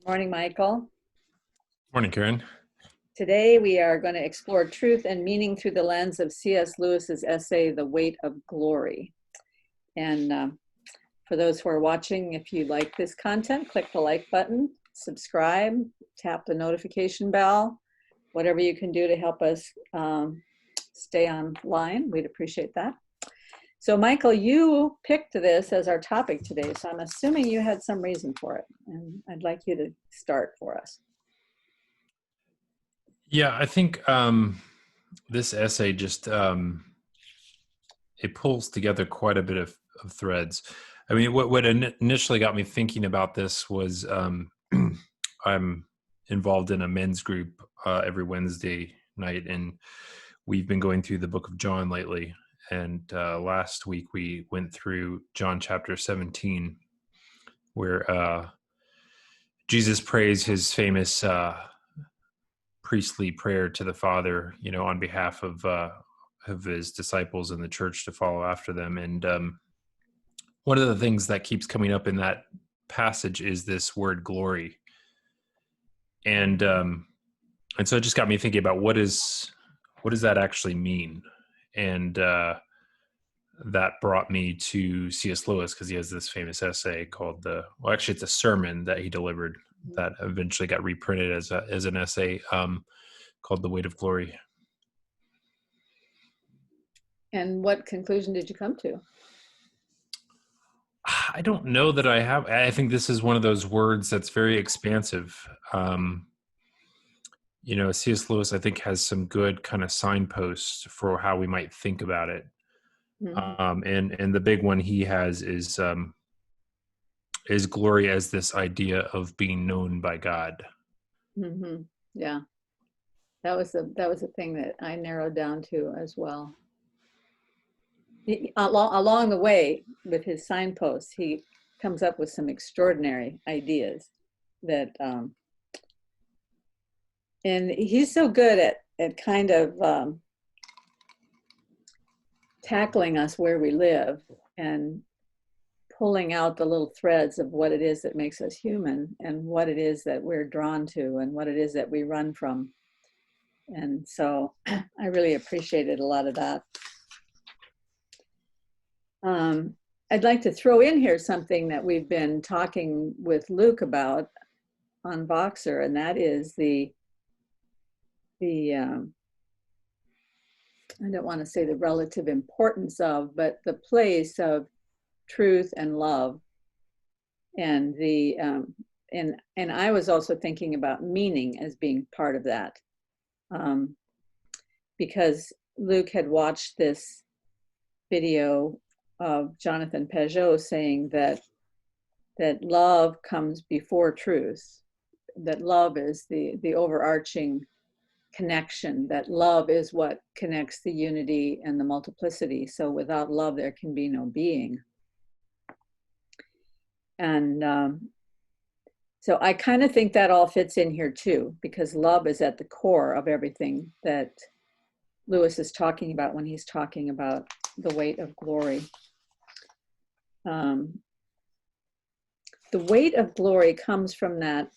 Morning, Michael. Morning, Karen. Today we are going to explore truth and meaning through the lens of C.S. Lewis's essay, The Weight of Glory. And for those who are watching, if you like this content, click the like button, subscribe, tap the notification bell, whatever you can do to help us stay online. We'd appreciate that. So Michael, you picked this as our topic today, so I'm assuming you had some reason for it, and I'd like you to start for us. Yeah, I think this essay just it pulls together quite a bit of threads. I mean, what initially got me thinking about this was I'm involved in a men's group every Wednesday night, and we've been going through the book of John lately. And last week we went through John chapter 17, where Jesus prays his famous priestly prayer to the Father, on behalf of his disciples and the church to follow after them. And one of the things that keeps coming up in that passage is this word glory. And so it just got me thinking about what does that actually mean? And that brought me to C.S. Lewis, because he has this famous essay called actually it's a sermon that he delivered that eventually got reprinted as an essay called The Weight of Glory. And what conclusion did you come to? I don't know that I have. I think this is one of those words that's very expansive. C.S. Lewis, I think, has some good kind of signposts for how we might think about it. Mm-hmm. And the big one he has is glory as this idea of being known by God. Mm-hmm. Yeah, that was a thing that I narrowed down to as well. Along the way with his signposts, he comes up with some extraordinary ideas that, and he's so good at kind of tackling us where we live and pulling out the little threads of what it is that makes us human and what it is that we're drawn to and what it is that we run from. And so I really appreciated a lot of that. I'd like to throw in here something that we've been talking with Luke about on Voxer, and that is the I don't want to say the relative importance of, but the place of truth and love. And and I was also thinking about meaning as being part of that, because Luke had watched this video of Jonathan Peugeot saying that love comes before truth, that love is the overarching connection, that love is what connects the unity and the multiplicity. So without love, there can be no being. And so I kind of think that all fits in here too, because love is at the core of everything that Lewis is talking about when he's talking about the weight of glory. The weight of glory comes from that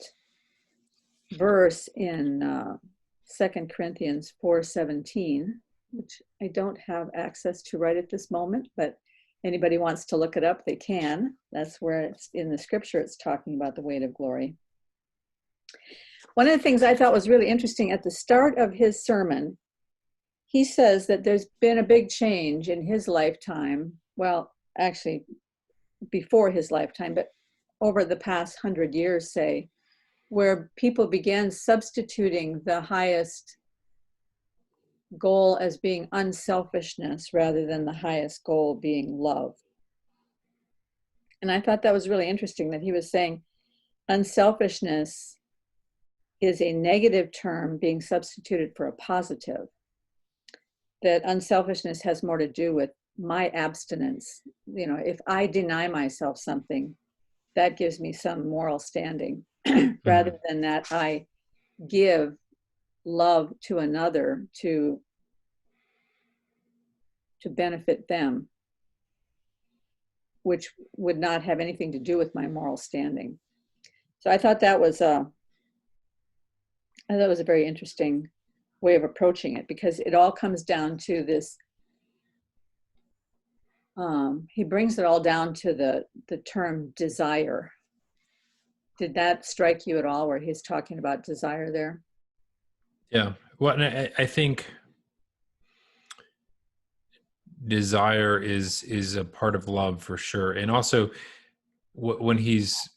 verse in 2 Corinthians 4:17, which I don't have access to right at this moment, but anybody wants to look it up, they can. That's where it's in the scripture, it's talking about the weight of glory. One of the things I thought was really interesting at the start of his sermon, he says that there's been a big change in his lifetime. Well, actually, before his lifetime, but over the past 100 years, say, where people began substituting the highest goal as being unselfishness rather than the highest goal being love. And I thought that was really interesting that he was saying unselfishness is a negative term being substituted for a positive. That unselfishness has more to do with my abstinence. If I deny myself something, that gives me some moral standing rather than that I give love to another to benefit them, which would not have anything to do with my moral standing. So I thought that was a very interesting way of approaching it, because it all comes down to this. He brings it all down to the term desire. Did that strike you at all, where he's talking about desire there? Yeah. Well, and I think desire is a part of love for sure, and also when he's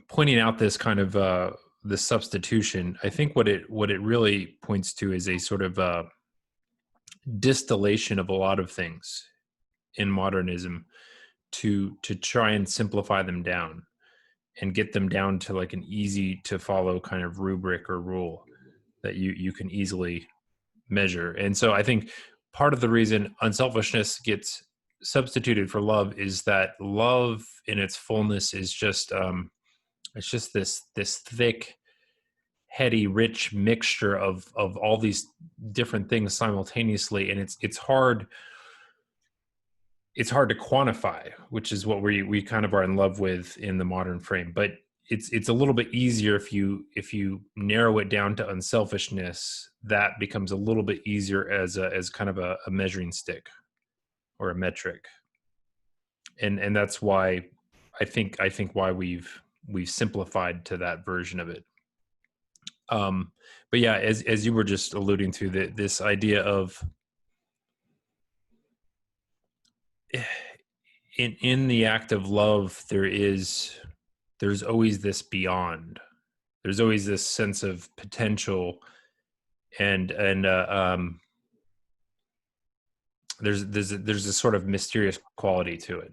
pointing out this kind of the substitution, I think what it really points to is a sort of distillation of a lot of things in modernism to try and simplify them down and get them down to like an easy to follow kind of rubric or rule that you can easily measure. And so I think part of the reason unselfishness gets substituted for love is that love in its fullness is just it's just this thick, heady, rich mixture of all these different things simultaneously, and it's hard to quantify, which is what we kind of are in love with in the modern frame. But it's a little bit easier if you narrow it down to unselfishness. That becomes a little bit easier as kind of a measuring stick or a metric, and that's why I think why we've simplified to that version of it. But yeah, as you were just alluding to, this idea of in the act of love, there's always this beyond. There's always this sense of potential, and there's a sort of mysterious quality to it,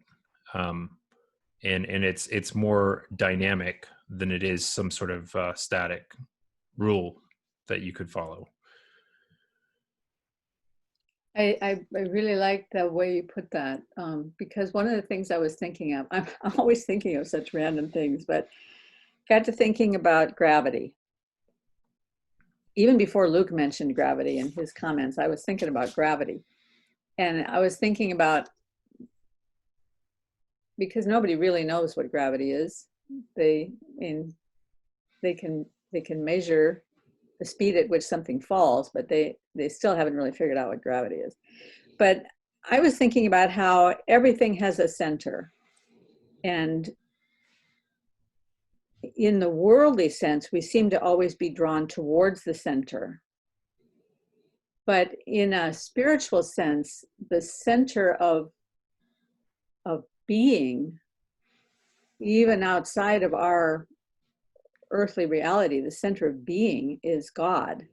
and it's more dynamic than it is some sort of static rule that you could follow. I really like the way you put that, because one of the things I was thinking of, I'm always thinking of such random things, but got to thinking about gravity. Even before Luke mentioned gravity in his comments, I was thinking about gravity. And I was thinking about, because nobody really knows what gravity is. They can measure the speed at which something falls, but they still haven't really figured out what gravity is. But I was thinking about how everything has a center. And in the worldly sense, we seem to always be drawn towards the center. But in a spiritual sense, the center of being, even outside of our earthly reality, the center of being is God.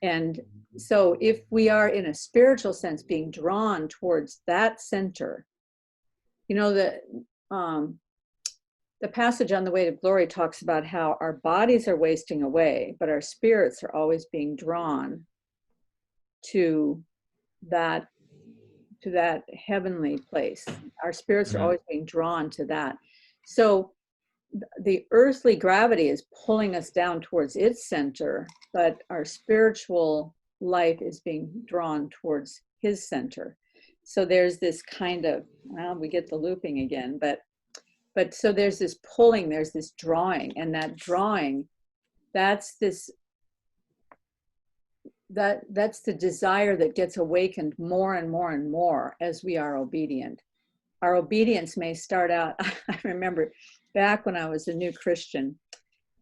And so if we are in a spiritual sense being drawn towards that center, the passage on the Way to Glory talks about how our bodies are wasting away, but our spirits are always being drawn to that heavenly place. Our spirits are always being drawn to that. So the earthly gravity is pulling us down towards its center, but our spiritual life is being drawn towards his center. So there's this kind of, well, we get the looping again, but so there's this pulling, there's this drawing, and that drawing, that's the desire that gets awakened more and more and more as we are obedient. Our obedience may start out, I remember back when I was a new Christian,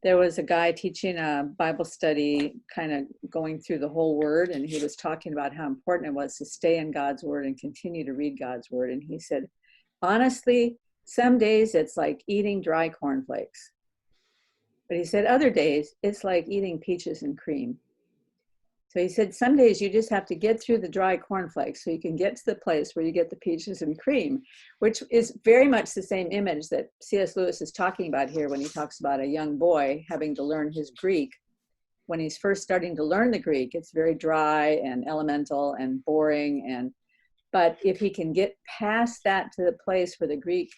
there was a guy teaching a Bible study, kind of going through the whole word, and he was talking about how important it was to stay in God's word and continue to read God's word. And he said, honestly, some days it's like eating dry cornflakes. But he said other days it's like eating peaches and cream. So he said, some days you just have to get through the dry cornflakes so you can get to the place where you get the peaches and cream, which is very much the same image that C.S. Lewis is talking about here when he talks about a young boy having to learn his Greek. When he's first starting to learn the Greek, it's very dry and elemental and boring. But if he can get past that to the place where the Greek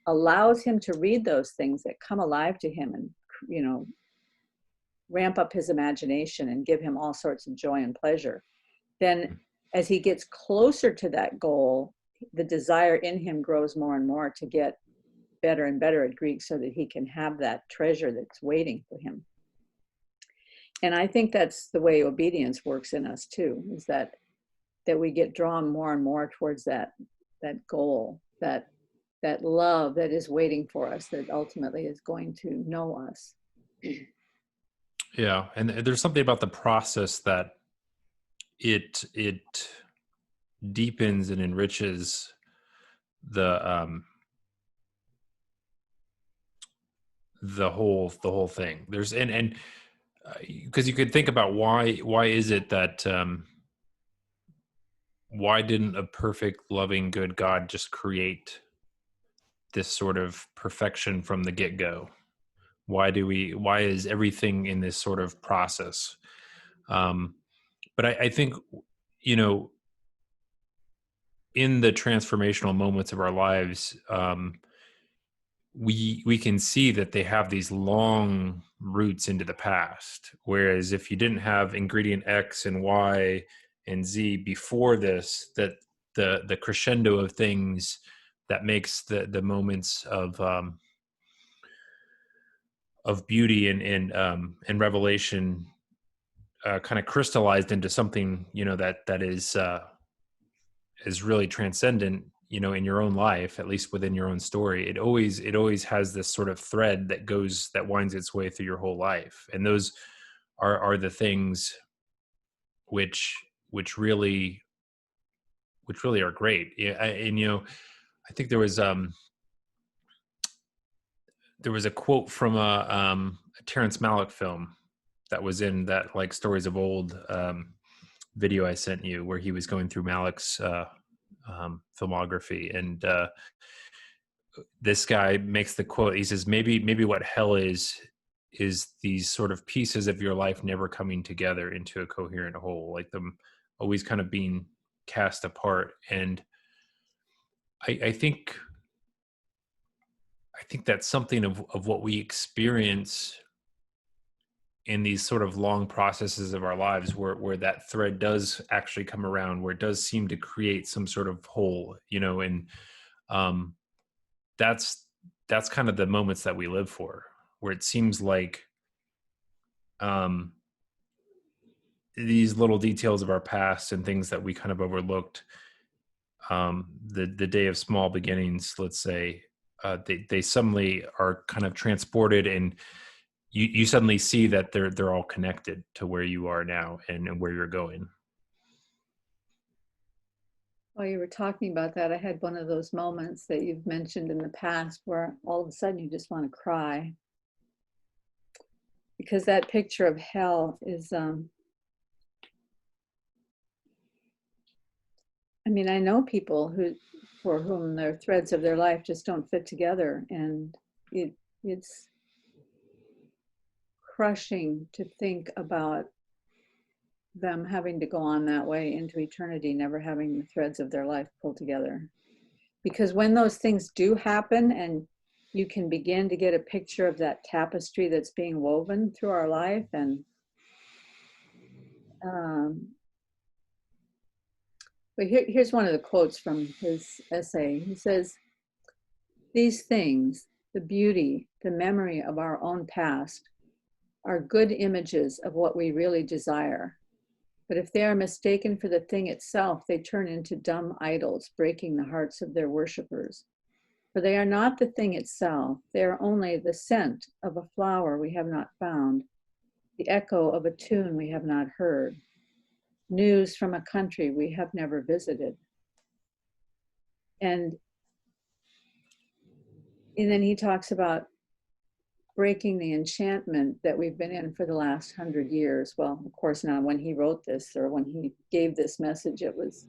allows him to read those things that come alive to him and, ramp up his imagination and give him all sorts of joy and pleasure, then as he gets closer to that goal, the desire in him grows more and more to get better and better at Greek so that he can have that treasure that's waiting for him. And I think that's the way obedience works in us too, is that we get drawn more and more towards that goal, that love that is waiting for us, that ultimately is going to know us. Yeah, and there's something about the process that it deepens and enriches the whole thing. There's and because you could think about why is it that why didn't a perfect, loving, good God just create this sort of perfection from the get-go? Why is everything in this sort of process? But I think, you know, in the transformational moments of our lives, we can see that they have these long roots into the past. Whereas if you didn't have ingredient X and Y and Z before this, that the crescendo of things that makes the moments of beauty and revelation kind of crystallized into something, you know, that is really transcendent, you know, in your own life, at least within your own story. It always has this sort of thread that winds its way through your whole life, and those are the things which really are great. Yeah, and you know, I think there was a quote from a Terrence Malick film that was in that like Stories of Old video I sent you, where he was going through Malick's filmography, and this guy makes the quote. He says, maybe what hell is these sort of pieces of your life never coming together into a coherent whole, like them always kind of being cast apart. And I think that's something of what we experience in these sort of long processes of our lives, where that thread does actually come around, where it does seem to create some sort of whole, you know. And that's kind of the moments that we live for, where it seems like these little details of our past and things that we kind of overlooked, the day of small beginnings, let's say, they suddenly are kind of transported, and you suddenly see that they're all connected to where you are now and where you're going. While you were talking about that, I had one of those moments that you've mentioned in the past where all of a sudden you just want to cry. Because that picture of hell is, I mean, I know people for whom their threads of their life just don't fit together, and it's crushing to think about them having to go on that way into eternity, never having the threads of their life pulled together. Because when those things do happen, and you can begin to get a picture of that tapestry that's being woven through our life, and but here's one of the quotes from his essay. He says, "These things, the beauty, the memory of our own past, are good images of what we really desire. But if they are mistaken for the thing itself, they turn into dumb idols, breaking the hearts of their worshippers. For they are not the thing itself, they are only the scent of a flower we have not found, the echo of a tune we have not heard, news from a country we have never visited." And then he talks about breaking the enchantment that we've been in for the last 100 years. Well, of course, now when he wrote this, or when he gave this message, it was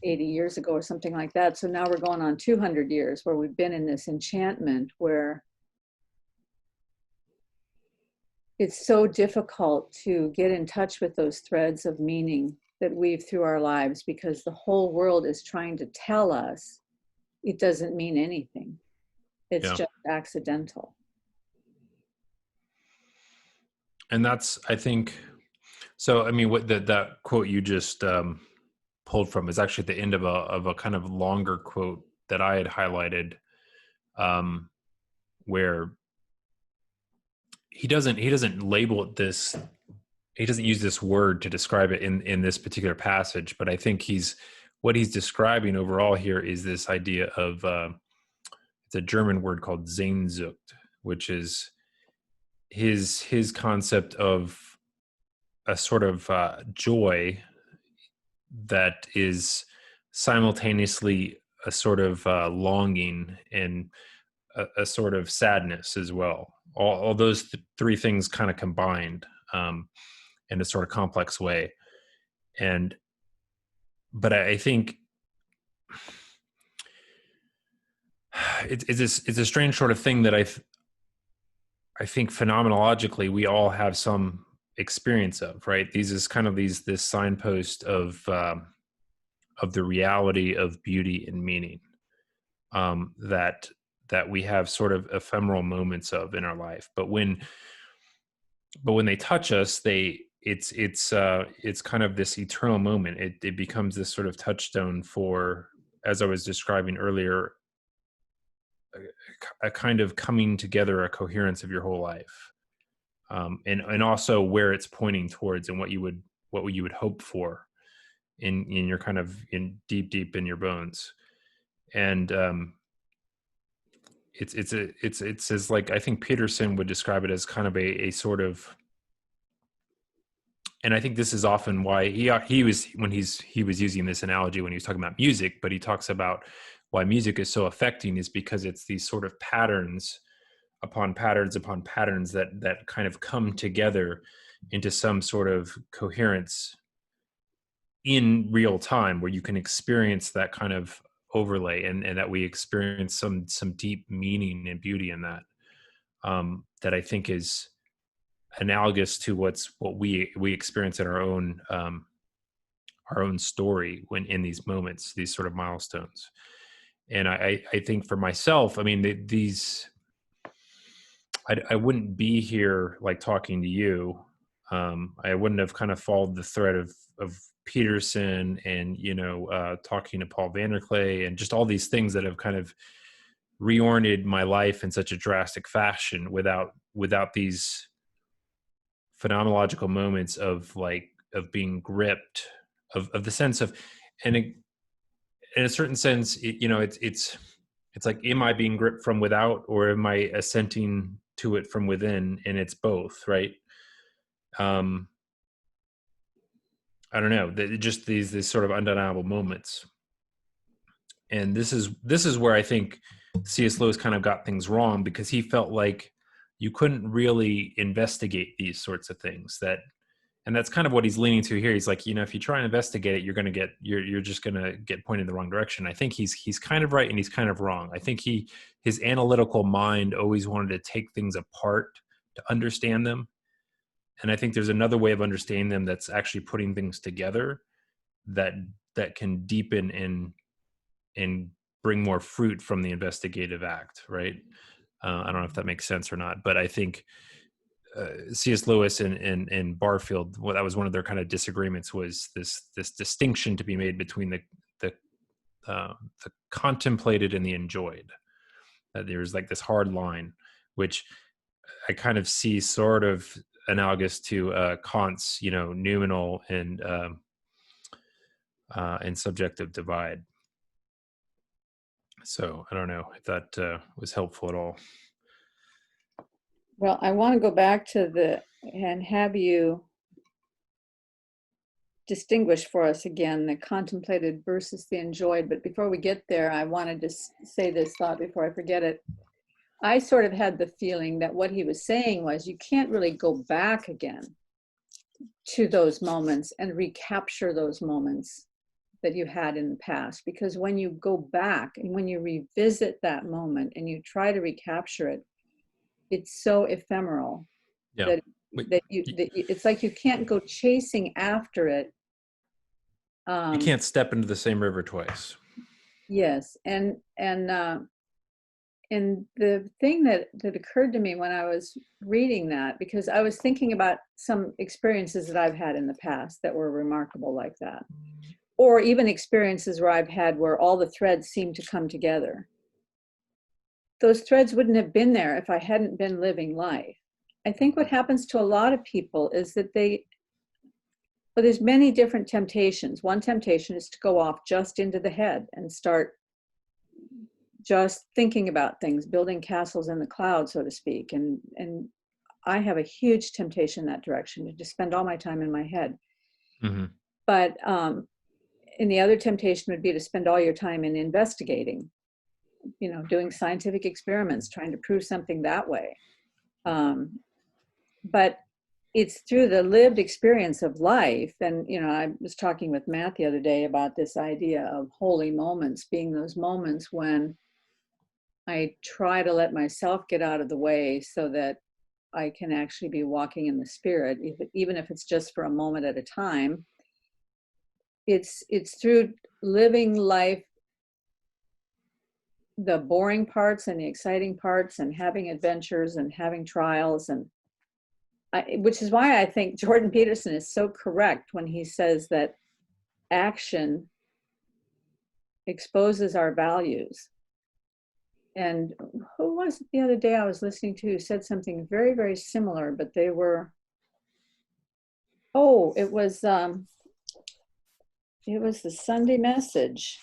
80 years ago or something like that. So now we're going on 200 years where we've been in this enchantment, where it's so difficult to get in touch with those threads of meaning that weave through our lives, because the whole world is trying to tell us it doesn't mean anything. It's just accidental. And that's, I think, so, I mean, what that quote you just pulled from is actually the end of a kind of longer quote that I had highlighted where he doesn't label it this. He doesn't use this word to describe it in this particular passage, but I think what he's describing overall here is this idea of it's a German word called Sehnsucht, which is his concept of a sort of joy that is simultaneously a sort of longing and a sort of sadness as well. All those three things kind of combined in a sort of complex way. But I think it's a strange sort of thing that I think phenomenologically we all have some experience of, right? These is kind of this signpost of the reality of beauty and meaning that we have sort of ephemeral moments of in our life, but when they touch us, it's kind of this eternal moment. It becomes this sort of touchstone for, as I was describing earlier, a kind of coming together, a coherence of your whole life, and also where it's pointing towards and what you would hope for in your kind of in deep in your bones. And it's as like, I think Peterson would describe it as kind of a sort of, and I think this is often why he was using this analogy when he was talking about music, but he talks about why music is so affecting is because it's these sort of patterns upon patterns upon patterns that kind of come together into some sort of coherence in real time, where you can experience that kind of overlay, and that we experience some deep meaning and beauty in that, that I think is analogous to what we experience in our own story when in these moments, these sort of milestones. And I think for myself, I mean, I wouldn't be here like talking to you. I wouldn't have kind of followed the thread of Peterson and, talking to Paul Vanderklay and just all these things that have kind of reoriented my life in such a drastic fashion without these phenomenological moments of being gripped, of the sense of, and in a certain sense, it's like, am I being gripped from without, or am I assenting to it from within? And it's both, right? I don't know, just these sort of undeniable moments. And this is where I think C.S. Lewis kind of got things wrong, because he felt like you couldn't really investigate these sorts of things, and that's kind of what he's leaning to here. He's like, if you try and investigate it, you're just going to get pointed in the wrong direction. I think he's kind of right and he's kind of wrong. I think his analytical mind always wanted to take things apart to understand them. And I think there's another way of understanding them that's actually putting things together that can deepen and bring more fruit from the investigative act, right? I don't know if that makes sense or not, but I think C.S. Lewis and Barfield, well, that was one of their kind of disagreements, was this distinction to be made between the contemplated and the enjoyed. There's like this hard line, which I kind of see sort of analogous to Kant's, noumenal and subjective divide. So I don't know if that was helpful at all. Well, I want to go back to and have you distinguish for us again the contemplated versus the enjoyed. But before we get there, I wanted to say this thought before I forget it. I sort of had the feeling that what he was saying was, you can't really go back again to those moments and recapture those moments that you had in the past, because when you go back and when you revisit that moment and you try to recapture it, it's so ephemeral. Yeah. that it's like you can't go chasing after it. You can't step into the same river twice. Yes, and the thing that occurred to me when I was reading that, because I was thinking about some experiences that I've had in the past that were remarkable like that, or even experiences where I've had where all the threads seem to come together. those threads wouldn't have been there if I hadn't been living life. I think what happens to a lot of people is that but there's many different temptations. One temptation is to go off just into the head and start just thinking about things, building castles in the clouds, so to speak. And I have a huge temptation in that direction, to just spend all my time in my head. Mm-hmm. But and the other temptation would be to spend all your time in investigating, doing scientific experiments, trying to prove something that way. But it's through the lived experience of life. And, I was talking with Matt the other day about this idea of holy moments being those moments when I try to let myself get out of the way so that I can actually be walking in the Spirit, even if it's just for a moment at a time. It's through living life, the boring parts and the exciting parts, and having adventures and having trials, and which is why I think Jordan Peterson is so correct when he says that action exposes our values. And who was it the other day I was listening to who said something very, very similar, but they were, it was the Sunday Message.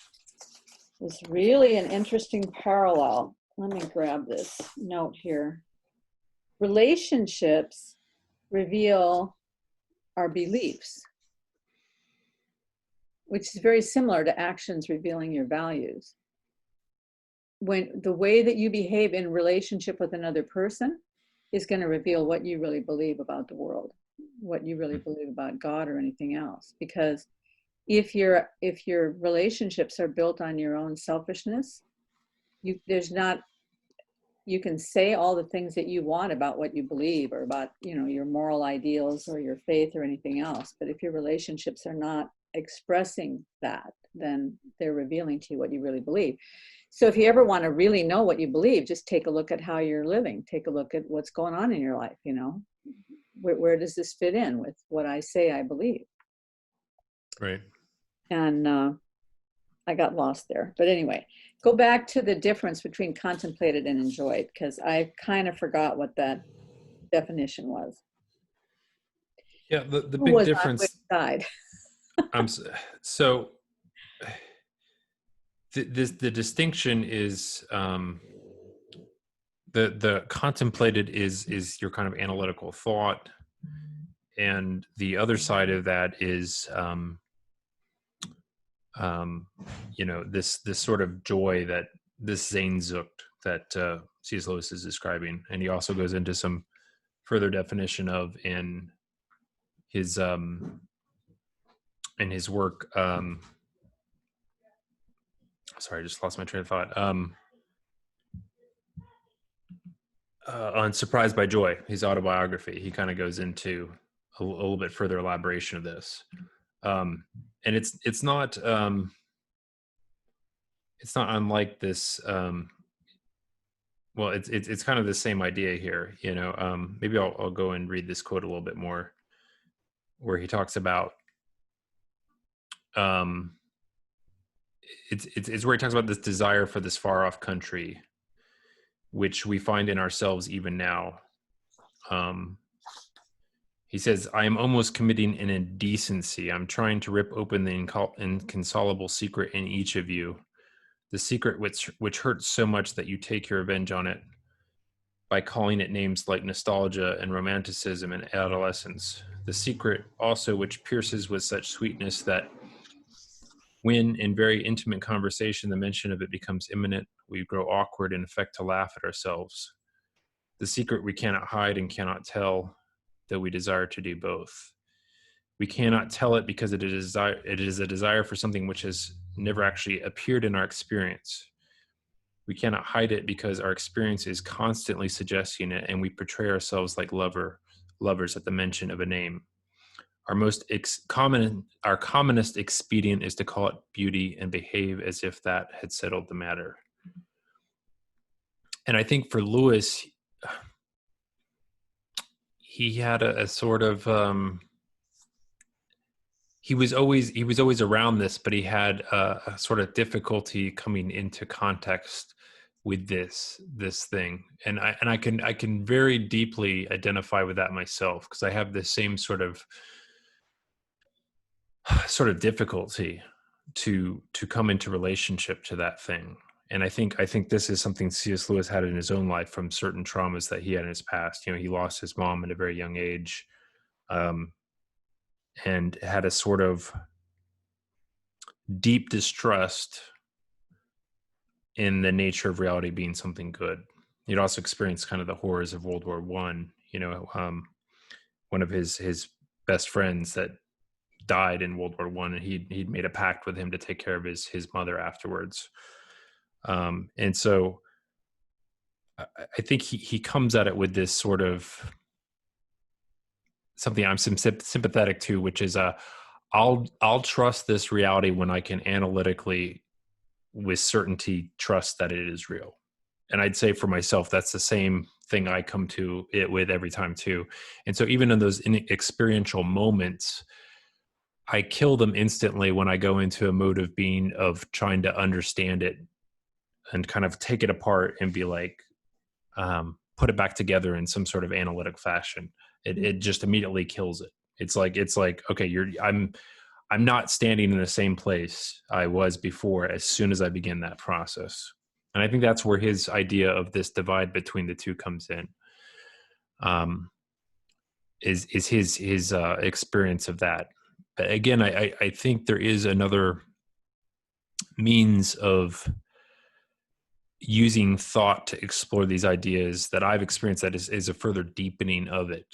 It was really an interesting parallel. Let me grab this note here. Relationships reveal our beliefs, which is very similar to actions revealing your values. When the way that you behave in relationship with another person is going to reveal what you really believe about the world, what you really believe about God or anything else. Because if your relationships are built on your own selfishness, you can say all the things that you want about what you believe or about, your moral ideals or your faith or anything else. But if your relationships are not expressing that, then they're revealing to you what you really believe. So if you ever want to really know what you believe, just take a look at how you're living. Take a look at what's going on in your life, Where does this fit in with what I say I believe? Right. And I got lost there. But anyway, go back to the difference between contemplated and enjoyed, because I kind of forgot what that definition was. Yeah, the Who big was on which difference. side? So the distinction is the contemplated is your kind of analytical thought, and the other side of that is this sort of joy, that this Sehnsucht that C.S. Lewis is describing, and he also goes into some further definition of in his work. Sorry, I just lost my train of thought. On Surprised by Joy, his autobiography, he kind of goes into a little bit further elaboration of this, and it's not unlike this. Well, it's kind of the same idea here, Maybe I'll go and read this quote a little bit more, where he talks about it's where he talks about this desire for this far off country, which we find in ourselves even now. He says, I am almost committing an indecency. I'm trying to rip open the inconsolable secret in each of you, the secret which hurts so much that you take your revenge on it by calling it names like nostalgia and romanticism and adolescence, the secret also which pierces with such sweetness that when in very intimate conversation the mention of it becomes imminent, we grow awkward and affect to laugh at ourselves, the secret we cannot hide and cannot tell, though we desire to do both. We cannot tell it because it is a desire for something which has never actually appeared in our experience. We cannot hide it because our experience is constantly suggesting it, and we portray ourselves like lovers at the mention of a name. Our commonest expedient is to call it beauty and behave as if that had settled the matter. And I think for Lewis, he had a sort of he was always around this, but he had a sort of difficulty coming into context with this thing, and I can very deeply identify with that myself, because I have the same sort of difficulty to come into relationship to that thing. And I think this is something C.S. Lewis had in his own life from certain traumas that he had in his past. You know, he lost his mom at a very young age, and had a sort of deep distrust in the nature of reality being something good. He'd also experienced kind of the horrors of World War One. You know, one of his best friends that died in World War One, and he'd made a pact with him to take care of his mother afterwards. And so I think he comes at it with this sort of something I'm sympathetic to, which is I'll trust this reality when I can analytically, with certainty, trust that it is real. And I'd say for myself, that's the same thing I come to it with every time too. And so even in those experiential moments, I kill them instantly when I go into a mode of being, of trying to understand it and kind of take it apart and be like, put it back together in some sort of analytic fashion. It just immediately kills it. It's like, okay, I'm not standing in the same place I was before as soon as I begin that process. And I think that's where his idea of this divide between the two comes in. Is his experience of that. But again, I think there is another means of using thought to explore these ideas that I've experienced that is a further deepening of it.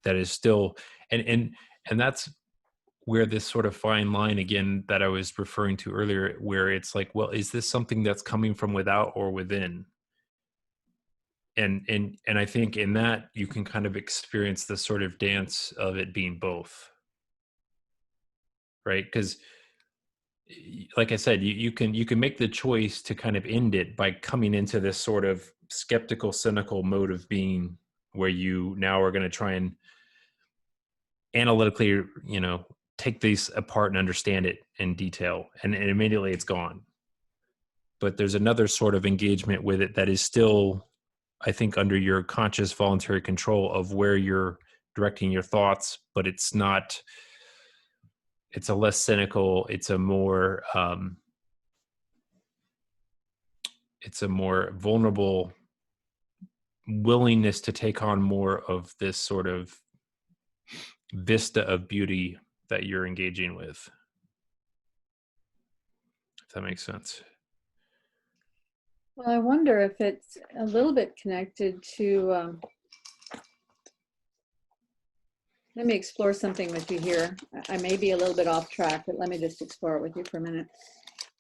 That is still, and that's where this sort of fine line again that I was referring to earlier, where it's like, well, is this something that's coming from without or within? And I think in that you can kind of experience the sort of dance of it being both, right? Because like I said, you can make the choice to kind of end it by coming into this sort of skeptical, cynical mode of being, where you now are going to try and analytically, take these apart and understand it in detail, and immediately it's gone. But there's another sort of engagement with it that is still, I think, under your conscious voluntary control of where you're directing your thoughts, but it's not, it's a less cynical, it's a more vulnerable willingness to take on more of this sort of vista of beauty that you're engaging with. If that makes sense. Well, I wonder if it's a little bit connected to, let me explore something with you here. I may be a little bit off track, but let me just explore it with you for a minute.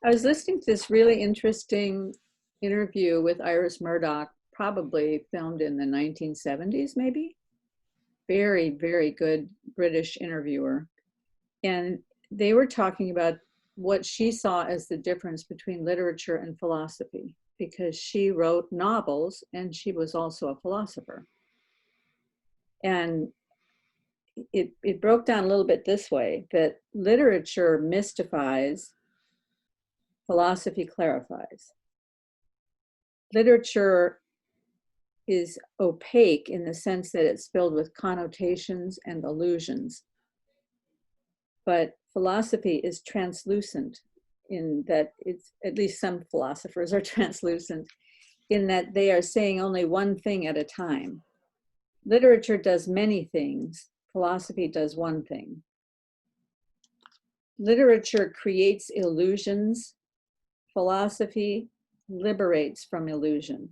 I was listening to this really interesting interview with Iris Murdoch, probably filmed in the 1970s, maybe. Very, very good British interviewer. And they were talking about what she saw as the difference between literature and philosophy, because she wrote novels and she was also a philosopher. And it broke down a little bit this way, that literature mystifies, philosophy clarifies. Literature is opaque in the sense that it's filled with connotations and illusions. But philosophy is translucent in that it's, at least some philosophers are translucent, in that they are saying only one thing at a time. Literature does many things, philosophy does one thing. Literature creates illusions, philosophy liberates from illusion.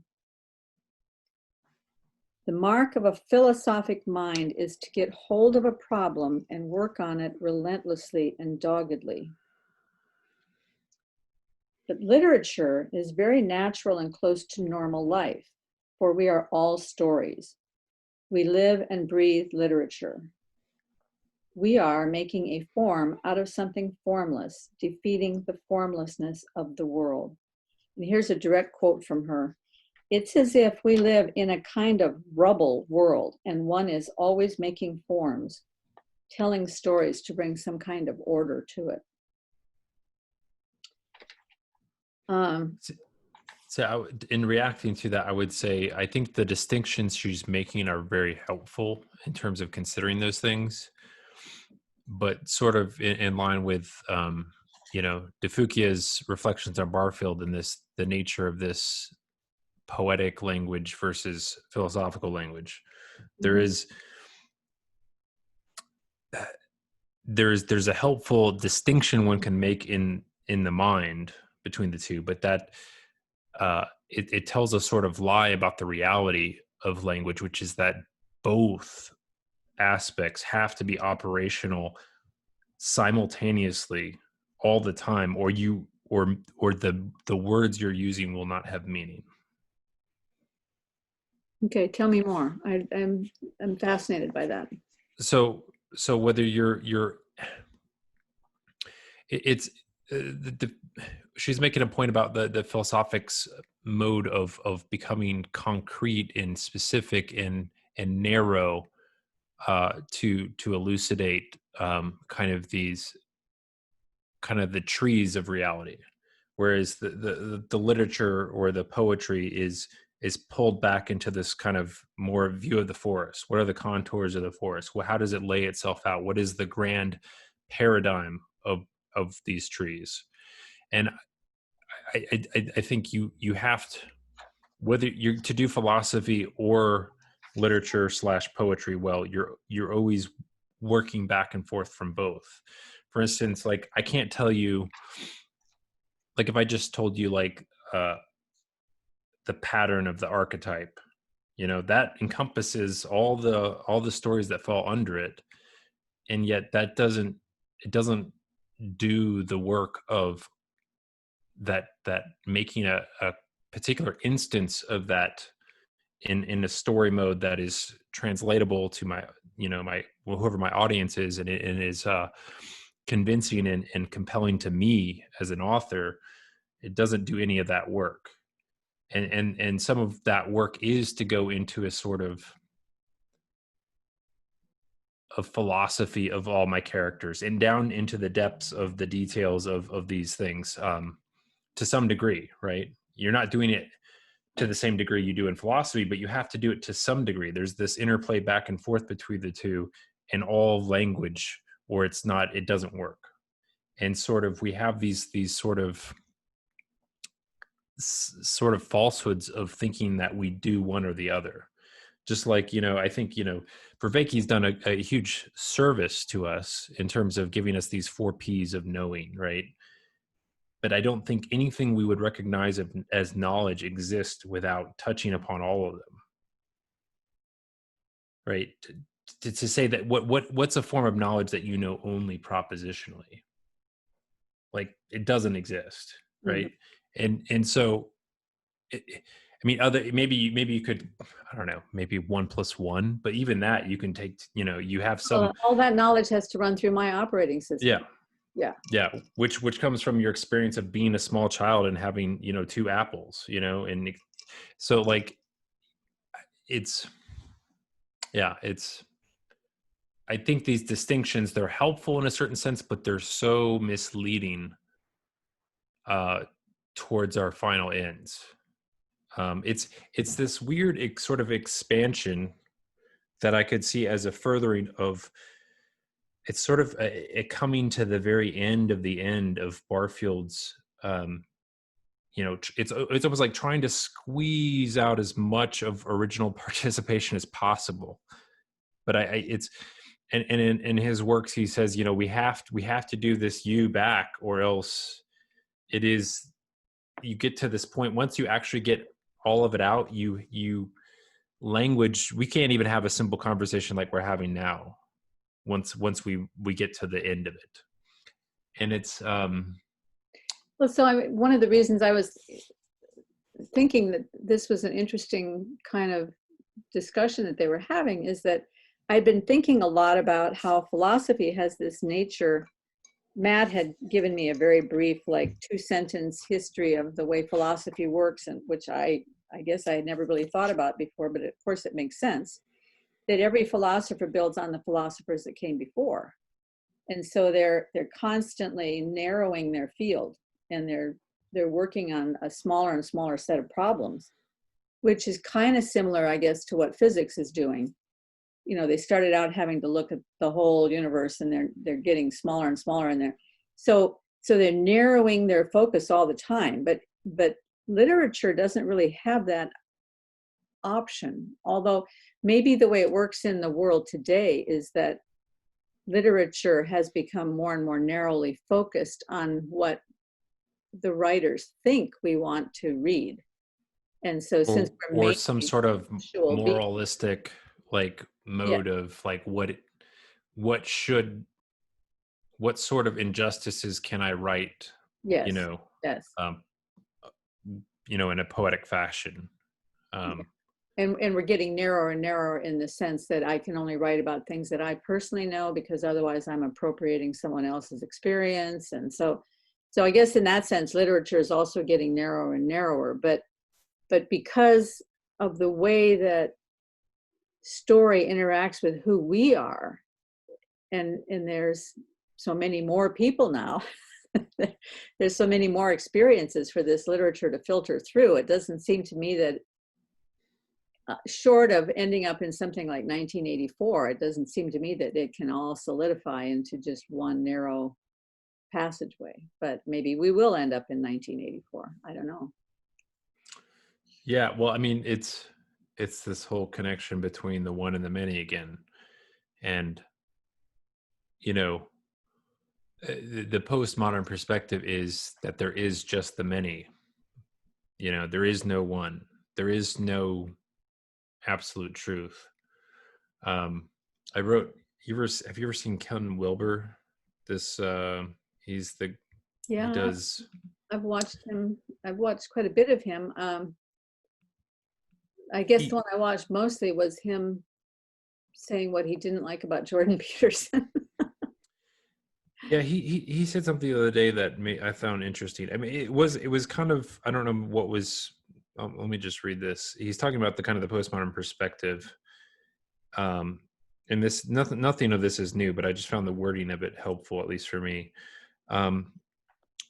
The mark of a philosophic mind is to get hold of a problem and work on it relentlessly and doggedly. But literature is very natural and close to normal life, for we are all stories. We live and breathe literature. We are making a form out of something formless, defeating the formlessness of the world. And here's a direct quote from her. It's as if we live in a kind of rubble world, and one is always making forms, telling stories to bring some kind of order to it. So in reacting to that, I would say I think the distinctions she's making are very helpful in terms of considering those things, but sort of in line with De Foucault's reflections on Barfield and the nature of this poetic language versus philosophical language. There Mhm. is there's a helpful distinction one can make in the mind between the two, but that it tells a sort of lie about the reality of language, which is that both aspects have to be operational simultaneously all the time, or the words you're using will not have meaning. Okay, tell me more. I'm fascinated by that. So whether you're it's she's making a point about the philosophics mode of becoming concrete and specific and narrow, to elucidate, kind of the trees of reality, whereas the literature or the poetry is pulled back into this kind of more view of the forest. What are the contours of the forest? Well, how does it lay itself out? What is the grand paradigm of these trees? And I think you have to, whether you're to do philosophy or literature / poetry well, you're always working back and forth from both. For instance, like I can't tell you, like if I just told you like the pattern of the archetype, that encompasses all the stories that fall under it, and yet it doesn't do the work of that making a particular instance of that in a story mode that is translatable to my my whoever my audience is, and is convincing and compelling to me as an author. It doesn't do any of that work, and some of that work is to go into a sort of philosophy of all my characters and down into the depths of the details of these things, to some degree, right? You're not doing it to the same degree you do in philosophy, but you have to do it to some degree. There's this interplay back and forth between the two in all language, or it doesn't work. And sort of we have these sort of falsehoods of thinking that we do one or the other. Just like, I think, Vervaeke's done a huge service to us in terms of giving us these 4 P's of knowing, right? But I don't think anything we would recognize as knowledge exists without touching upon all of them, right? To say that what's a form of knowledge that only propositionally, like it doesn't exist, Mhm. right? And so, I mean, maybe you could, I don't know, maybe 1 + 1, but even that you can take, you have some, All that knowledge has to run through my operating yeah, system. Yeah. yeah, which comes from your experience of being a small child and having 2 apples, and so like it's yeah, I think these distinctions, they're helpful in a certain sense, but they're so misleading, uh, towards our final ends. It's this weird sort of expansion that I could see as a furthering of. It's sort of a coming to the very end of the end of Barfield's. It's almost like trying to squeeze out as much of original participation as possible. But it's and in his works he says, we have to do this you back, or else it is, you get to this point once you actually get all of it out, you language, we can't even have a simple conversation like we're having now once we get to the end of it. And it's Well, so one of the reasons I was thinking that this was an interesting kind of discussion that they were having is that I'd been thinking a lot about how philosophy has this nature. Matt had given me a very brief, like 2-sentence history of the way philosophy works, and which I guess I had never really thought about before, but of course it makes sense that every philosopher builds on the philosophers that came before. And so they're constantly narrowing their field, and they're they're working on a smaller and smaller set of problems, which is kind of similar, I guess, to what physics is doing. You know, they started out having to look at the whole universe, and they're getting smaller and smaller in there. So they're narrowing their focus all the time. But literature doesn't really have that option. Although maybe the way it works in the world today is that literature has become more and more narrowly focused on what the writers think we want to read. And so since we're or mainly some sort of visual beings, moralistic like yeah, mode of like what should what sort of injustices can I write, you yes, know, yes. um, in a poetic fashion. Yeah. Um, And we're getting narrower and narrower in the sense that I can only write about things that I personally know, because otherwise I'm appropriating someone else's experience. And so I guess in that sense, literature is also getting narrower and narrower. But because of the way that story interacts with who we are, and there's so many more people now, there's so many more experiences for this literature to filter through. It doesn't seem to me that short of ending up in something like 1984, it doesn't seem to me that it can all solidify into just one narrow passageway. But maybe we will end up in 1984. I don't know. yeah, well, I mean, it's this whole connection between the one and the many again, and you know, the postmodern perspective is that there is just the many. There is no one. There is no absolute truth. Um, I wrote. Have you ever seen Ken Wilber? This he's the he Yeah, does. I've watched him. I've watched quite a bit of him. I guess the He one I watched mostly was him saying what he didn't like about Jordan Peterson. Yeah, he said something the other day that I found interesting. I mean, it was kind of, I don't know what was. Let me just read this. He's talking about the kind of the postmodern perspective. Um, and this nothing of this is new, but I just found the wording of it helpful, at least for me. Um,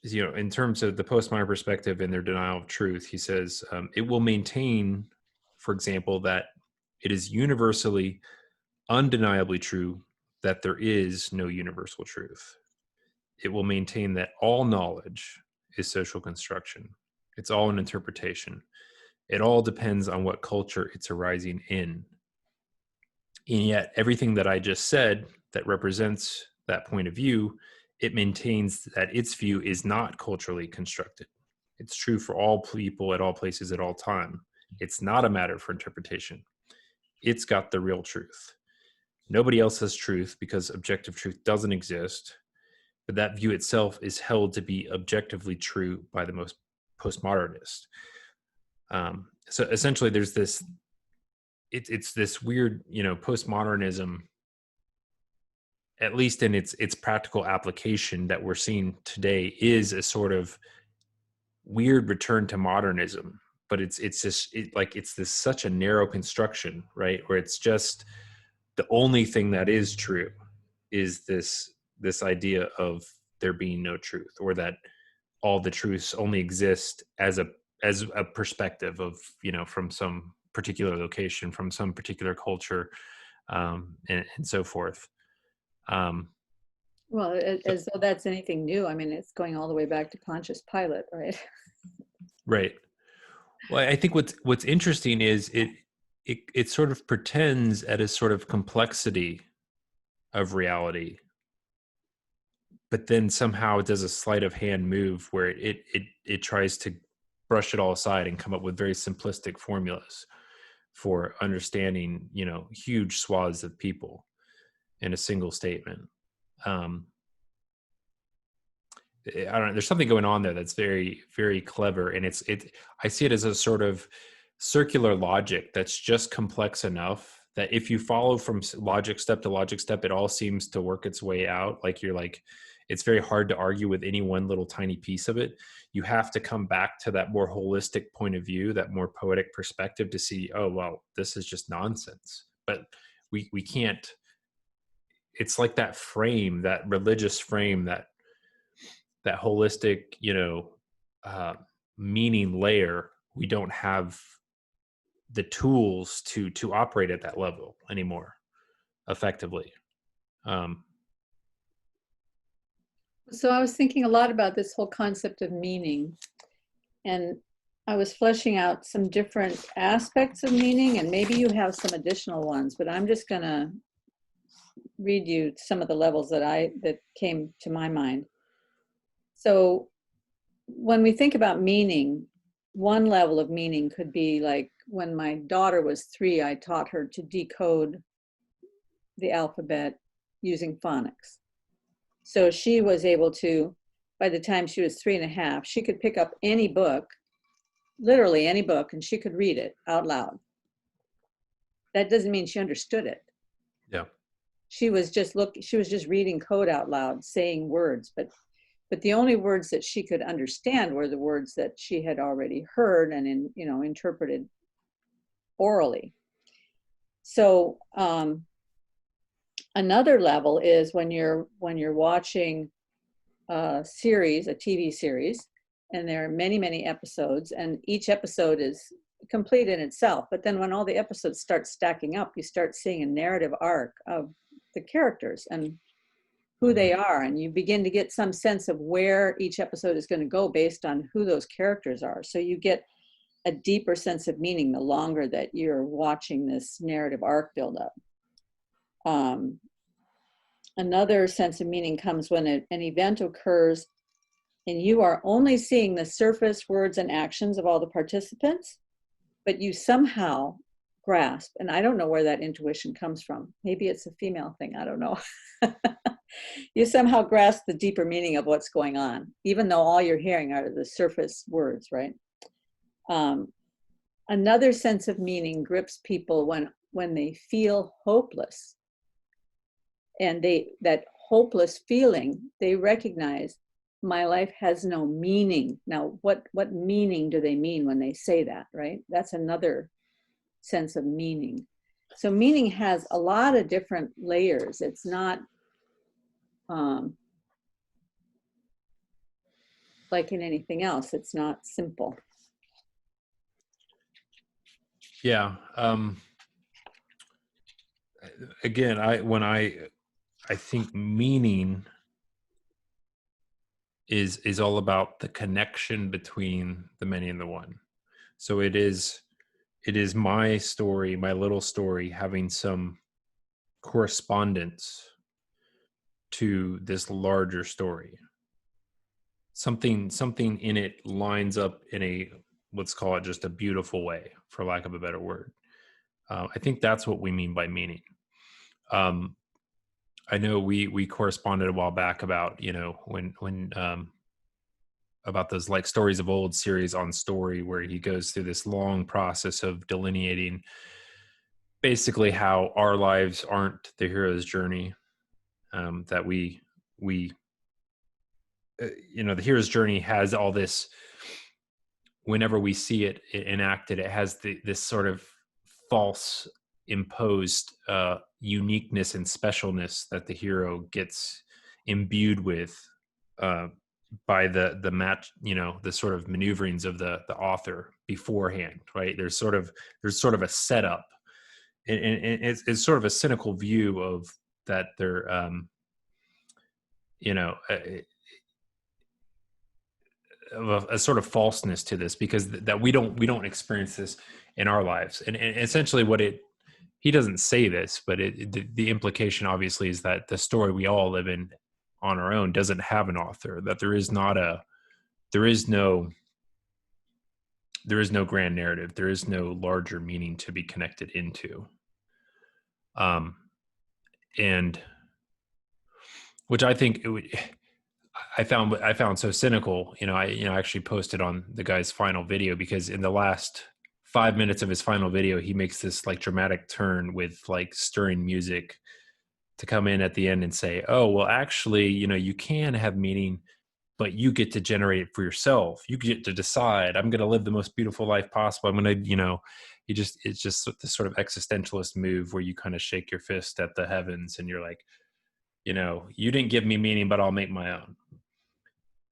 in terms of the postmodern perspective and their denial of truth, he says it will maintain, for example, that it is universally, undeniably true that there is no universal truth. It will maintain that all knowledge is social construction. It's all an interpretation. It all depends on what culture it's arising in. And yet, everything that I just said that represents that point of view, it maintains that its view is not culturally constructed. It's true for all people at all places at all time. It's not a matter for interpretation. It's got the real truth. Nobody else has truth because objective truth doesn't exist, but that view itself is held to be objectively true by the most postmodernist. So essentially, there's this. It's this weird, postmodernism, at least in its practical application that we're seeing today, is a sort of weird return to modernism. But it's just it's this such a narrow construction, right? Where it's just the only thing that is true is this idea of there being no truth, or that all the truths only exist as a perspective of, from some particular location, from some particular culture, and so forth. um Well, so, as though that's anything new. I mean, it's going all the way back to Pontius Pilate, right? right. Well, I think what's interesting is it sort of pretends at a sort of complexity of reality, but then somehow it does a sleight of hand move where it tries to brush it all aside and come up with very simplistic formulas for understanding, huge swaths of people in a single statement. um I don't know, there's something going on there that's very, very clever, and I see it as a sort of circular logic that's just complex enough that if you follow from logic step to logic step, it all seems to work its way out. It's very hard to argue with any one little tiny piece of it. You have to come back to that more holistic point of view, that more poetic perspective, to see, oh well, this is just nonsense. But we can't. It's like that frame, that religious frame, that holistic, uh, meaning layer, we don't have the tools to operate at that level anymore effectively. Um, So I was thinking a lot about this whole concept of meaning, and I was fleshing out some different aspects of meaning, and maybe you have some additional ones, but I'm just going to read you some of the levels that came to my mind. So when we think about meaning, one level of meaning could be like when my daughter was 3, I taught her to decode the alphabet using phonics. So she was able to, by the time she was 3.5, she could pick up any book, literally any book, and she could read it out loud. That doesn't mean she understood it. yeah. She was just reading code out loud, saying words, but the only words that she could understand were the words that she had already heard and interpreted orally. So another level is when you're watching a series, a TV series, and there are many, many episodes, and each episode is complete in itself. But then when all the episodes start stacking up, you start seeing a narrative arc of the characters and who they are, and you begin to get some sense of where each episode is going to go based on who those characters are. So you get a deeper sense of meaning the longer that you're watching this narrative arc build up. Another sense of meaning comes when an event occurs and you are only seeing the surface words and actions of all the participants, but you somehow grasp, and I don't know where that intuition comes from. Maybe it's a female thing, I don't know. You somehow grasp the deeper meaning of what's going on, even though all you're hearing are the surface words, right? Another sense of meaning grips people when they feel hopeless. And that hopeless feeling, they recognize my life has no meaning. Now, what meaning do they mean when they say that, right? That's another sense of meaning. So meaning has a lot of different layers. It's not like in anything else. It's not simple. Yeah. Again, I think meaning is all about the connection between the many and the one. So it is my story, my little story, having some correspondence to this larger story. Something in it lines up in a, let's call it, just a beautiful way, for lack of a better word. I think that's what we mean by meaning. I know we corresponded a while back about, when about those like stories of old series on Story, where he goes through this long process of delineating basically how our lives aren't the hero's journey, that we the hero's journey has all this. Whenever we see it enacted, it has this sort of false imposed uniqueness and specialness that the hero gets imbued with by the match, the sort of maneuverings of the author beforehand, right? There's sort of a setup, and it's sort of a cynical view of that. They're a sort of falseness to this, because that we don't experience this in our lives, and essentially he doesn't say this, but the implication obviously is that the story we all live in on our own doesn't have an author, that there is no grand narrative, there is no larger meaning to be connected into, and which I think I found so cynical. I actually posted on the guy's final video, because in the last 5 minutes of his final video, he makes this like dramatic turn with like stirring music to come in at the end and say, oh, well, actually, you can have meaning, but you get to generate it for yourself. You get to decide, I'm going to live the most beautiful life possible. I'm going to, it's just this sort of existentialist move where you kind of shake your fist at the heavens and you're like, you didn't give me meaning, but I'll make my own.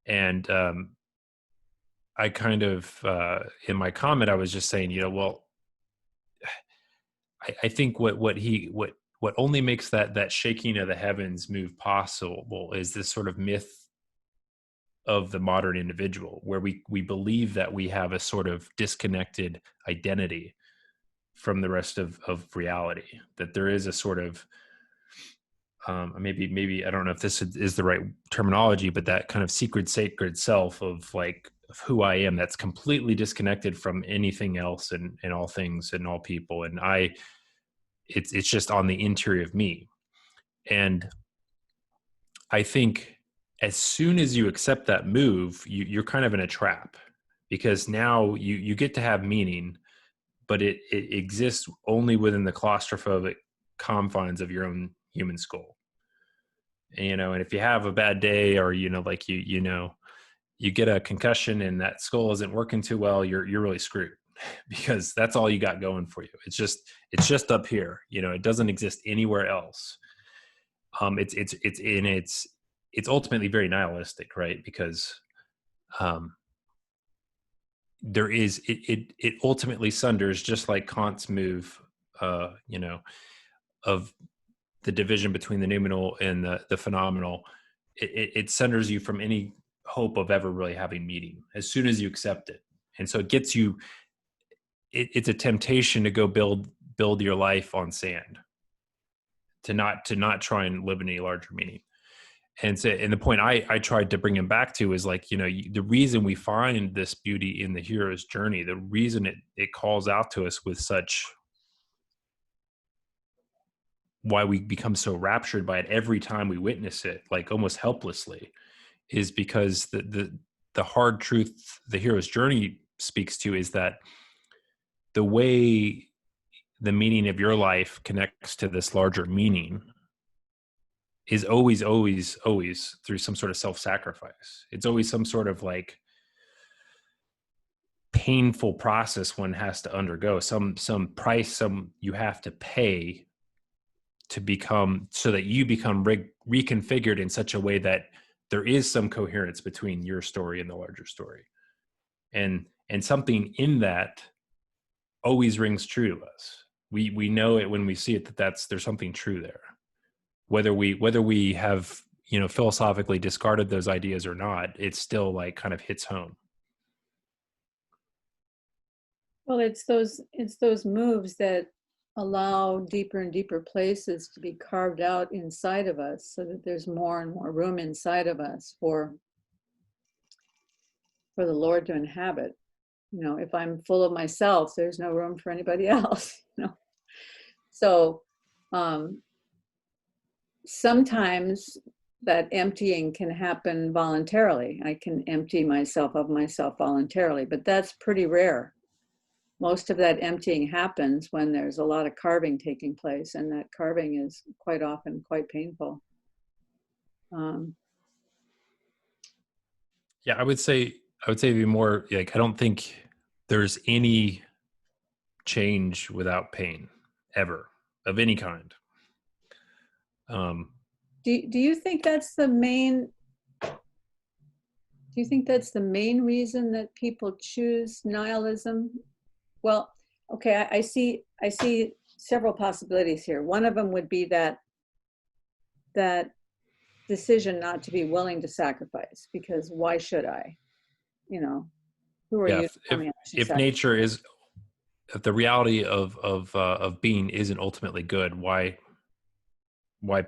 And I kind of, in my comment, I was just saying, well, I think what only makes that shaking of the heavens move possible is this sort of myth of the modern individual, where we believe that we have a sort of disconnected identity from the rest of reality, that there is a sort of maybe I don't know if this is the right terminology, but that kind of secret sacred self of like of who I am, that's completely disconnected from anything else and all things and all people, and it's just on the interior of me. And I think as soon as you accept that move, you're kind of in a trap, because now you get to have meaning, but it exists only within the claustrophobic confines of your own human skull. And if you have a bad day, or like you get a concussion and that skull isn't working too well, you're really screwed, because that's all you got going for you. It's just up here. It doesn't exist anywhere else. It's ultimately very nihilistic, right? Because there is it ultimately sunders, just like Kant's move, of the division between the noumenal and the phenomenal. It sunders you from any hope of ever really having meaning as soon as you accept it. And so it gets you, it's a temptation to go build your life on sand, to not try and live in any larger meaning. And the point I tried to bring him back to is like, the reason we find this beauty in the hero's journey, the reason it calls out to us with such, why we become so raptured by it every time we witness it, like almost helplessly, is because the hard truth the hero's journey speaks to is that the way the meaning of your life connects to this larger meaning is always, always, always through some sort of self-sacrifice. It's always some sort of like painful process one has to undergo, some price you have to pay to become, so that you become reconfigured in such a way that there is some coherence between your story and the larger story. And something in that always rings true to us. We know it when we see it, there's something true there. Whether we have, philosophically discarded those ideas or not, it still like kind of hits home. Well, it's those moves that allow deeper and deeper places to be carved out inside of us, so that there's more and more room inside of us for the Lord to inhabit. If I'm full of myself, there's no room for anybody else. So sometimes that emptying can happen voluntarily. I can empty myself of myself voluntarily, but that's pretty rare. Most of that emptying happens when there's a lot of carving taking place, and that carving is quite often quite painful. Yeah, I would say be more like, I don't think there's any change without pain, ever, of any kind. Do you think that's the main? Do you think that's the main reason that people choose nihilism? Well, okay, I see several possibilities here. One of them would be that decision not to be willing to sacrifice, because why should I? Who are Yeah, you to tell me I should if sacrifice? nature is, if the reality of being isn't ultimately good, why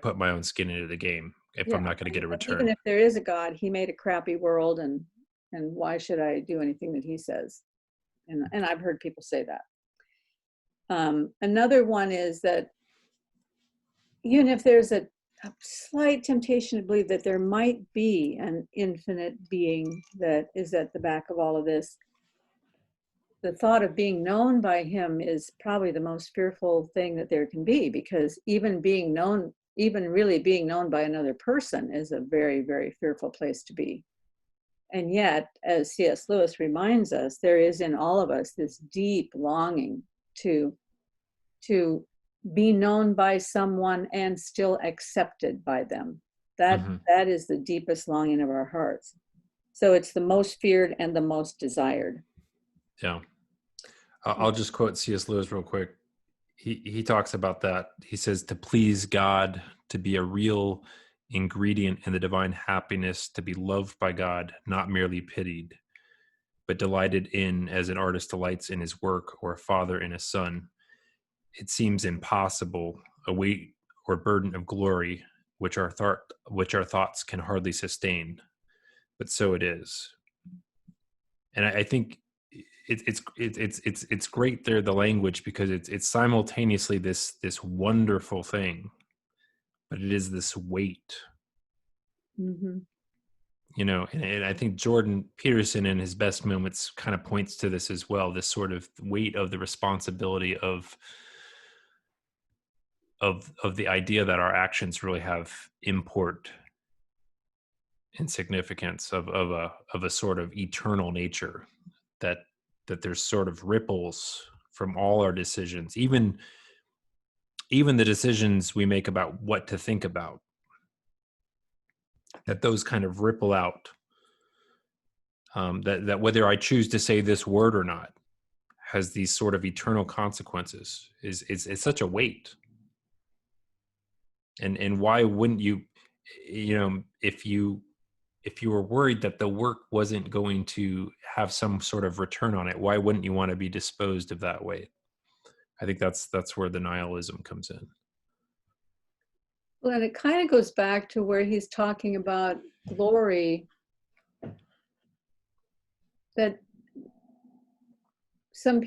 put my own skin into the game if I'm Yeah, not going to get a even return? if there is a God, he made a crappy world, and why should I do anything that he says? And I've heard people say that. Another one is that even if there's a slight temptation to believe that there might be an infinite being that is at the back of all of this, the thought of being known by him is probably the most fearful thing that there can be, because even really being known by another person is a very, very fearful place to be. And yet, as C.S. Lewis reminds us, there is in all of us this deep longing to be known by someone and still accepted by them. That is the deepest longing of our hearts. So it's the most feared and the most desired. Yeah. I'll just quote C.S. Lewis real quick. He talks about that. He says, to please God, to be a real ingredient in the divine happiness, to be loved by God, not merely pitied, but delighted in as an artist delights in his work or a father in a son. It seems impossible, a weight or burden of glory, which our thoughts can hardly sustain, but so it is. And I think it's great there, the language, because it's simultaneously this wonderful thing, but it is this weight, Mm-hmm. and I think Jordan Peterson in his best moments kind of points to this as well, this sort of weight of the responsibility of the idea that our actions really have import and significance of a sort of eternal nature, that there's sort of ripples from all our decisions, even the decisions we make about what to think about, that those kind of ripple out, that whether I choose to say this word or not has these sort of eternal consequences. It's such a weight. And why wouldn't you, if you were worried that the work wasn't going to have some sort of return on it, why wouldn't you want to be disposed of that way? I think that's where the nihilism comes in. Well, and it kind of goes back to where he's talking about glory, that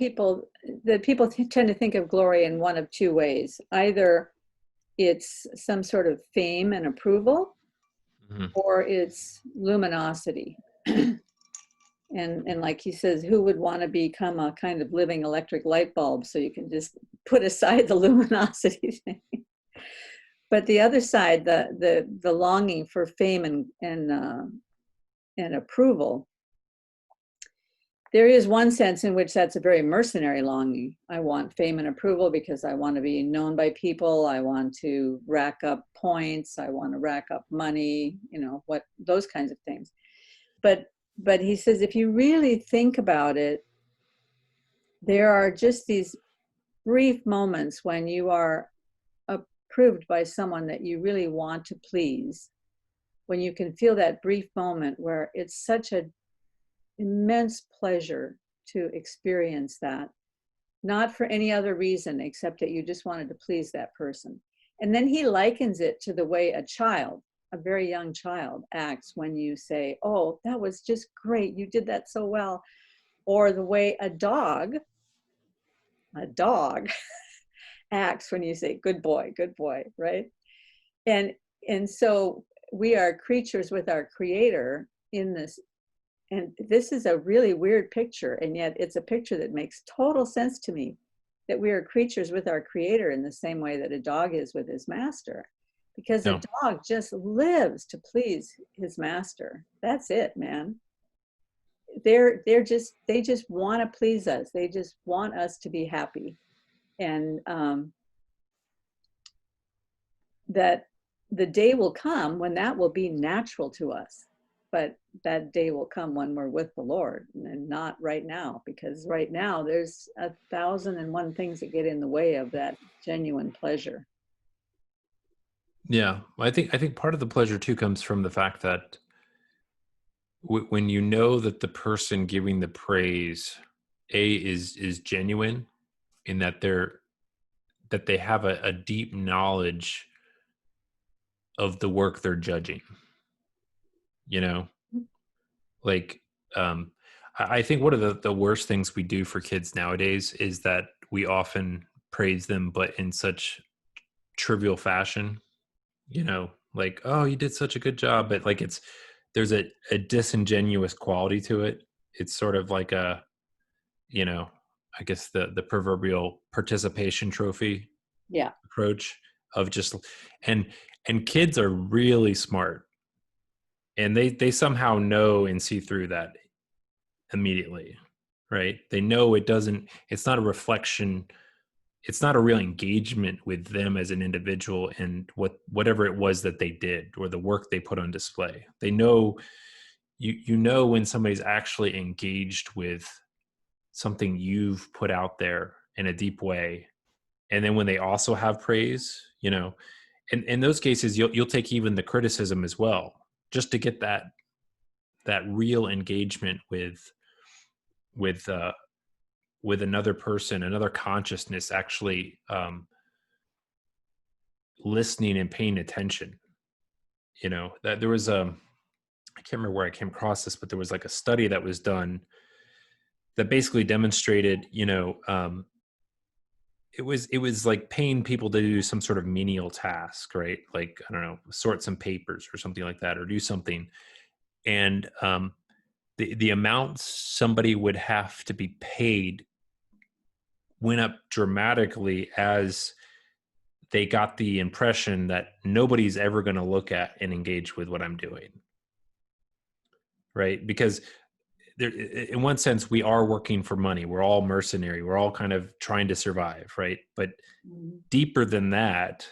people tend to think of glory in one of two ways. Either it's some sort of fame and approval, Mm-hmm. or it's luminosity. And like he says, who would want to become a kind of living electric light bulb so you can just put aside the luminosity thing? But the other side, the longing for fame and approval, there is one sense in which that's a very mercenary longing. I want fame and approval because I want to be known by people. I want to rack up points. I want to rack up money, those kinds of things. But he says, if you really think about it, there are just these brief moments when you are approved by someone that you really want to please, when you can feel that brief moment where it's such an immense pleasure to experience that, not for any other reason except that you just wanted to please that person. And then he likens it to the way a very young child acts when you say, oh, that was just great, you did that so well. Or the way a dog acts when you say, good boy, right? And so we are creatures with our creator in this. And this is a really weird picture, and yet it's a picture that makes total sense to me, that we are creatures with our creator in the same way that a dog is with his master. Because a dog just lives to please his master. That's it, man. They just want to please us. They just want us to be happy. And that the day will come when that will be natural to us. But that day will come when we're with the Lord, and not right now, because right now there's 1,001 things that get in the way of that genuine pleasure. Yeah, I think part of the pleasure too comes from the fact that when you know that the person giving the praise is genuine, in that they have a deep knowledge of the work they're judging, like I think one of the worst things we do for kids nowadays is that we often praise them, but in such trivial fashion, like, oh, you did such a good job, but like there's a disingenuous quality to it. It's sort of like I guess the proverbial participation trophy approach of just, and kids are really smart, and they somehow know and see through that immediately, right? They know it's not a reflection, it's not a real engagement with them as an individual and whatever it was that they did or the work they put on display. They know, you know when somebody's actually engaged with something you've put out there in a deep way, and then when they also have praise, you know, in those cases you'll take even the criticism as well, just to get that real engagement with with another person, another consciousness actually listening and paying attention. You know, that there was I can't remember where I came across this, but there was like a study that was done that basically demonstrated, you know, it was like paying people to do some sort of menial task, right? Like, I don't know, sort some papers or something like that, or do something. And the amount somebody would have to be paid went up dramatically as they got the impression that nobody's ever going to look at and engage with what I'm doing. Right? Because there, in one sense, we are working for money. We're all mercenary. We're all kind of trying to survive, right? But deeper than that,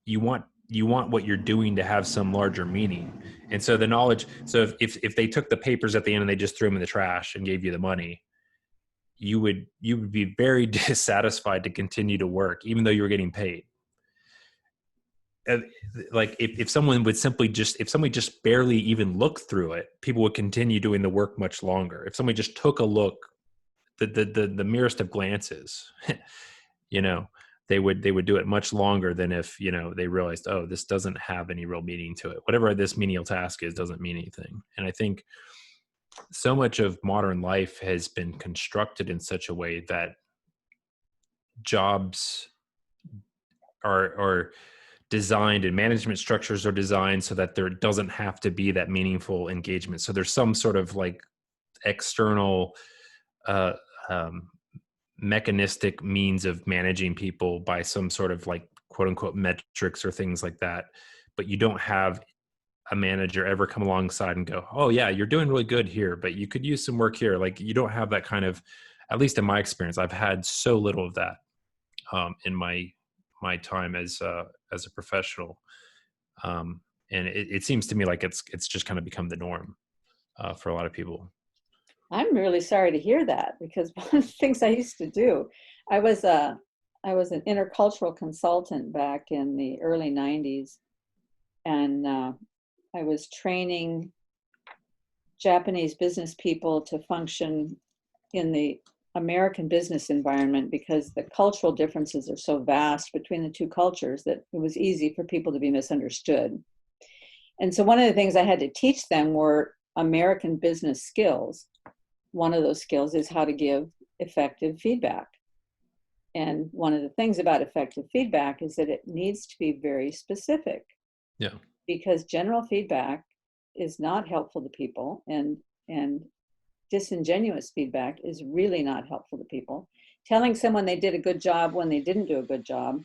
you want what you're doing to have some larger meaning. And so the knowledge, so if they took the papers at the end and they just threw them in the trash and gave you the money, you would be very dissatisfied to continue to work, even though you were getting paid. Like if someone would simply just, if somebody just barely even looked through it, people would continue doing the work much longer. If somebody just took a look, the merest of glances, you know, they would do it much longer than if, you know, they realized, oh, this doesn't have any real meaning to it. Whatever this menial task is doesn't mean anything. And I think so much of modern life has been constructed in such a way that jobs are designed and management structures are designed so that there doesn't have to be that meaningful engagement. So there's some sort of like external uh, um, mechanistic means of managing people by some sort of like quote unquote metrics or things like that. But you don't have a manager ever come alongside and go, oh yeah, you're doing really good here, but you could use some work here. Like you don't have that kind of, at least in my experience, I've had so little of that in my time as a professional. And it seems to me like it's just kind of become the norm for a lot of people. I'm really sorry to hear that, because one of the things I used to do, I was a I was an intercultural consultant back in the early 90s, and I was training Japanese business people to function in the American business environment, because the cultural differences are so vast between the two cultures that it was easy for people to be misunderstood. And so one of the things I had to teach them were American business skills. One of those skills is how to give effective feedback. And one of the things about effective feedback is that it needs to be very specific. Yeah. Because general feedback is not helpful to people, and disingenuous feedback is really not helpful to people. Telling someone they did a good job when they didn't do a good job,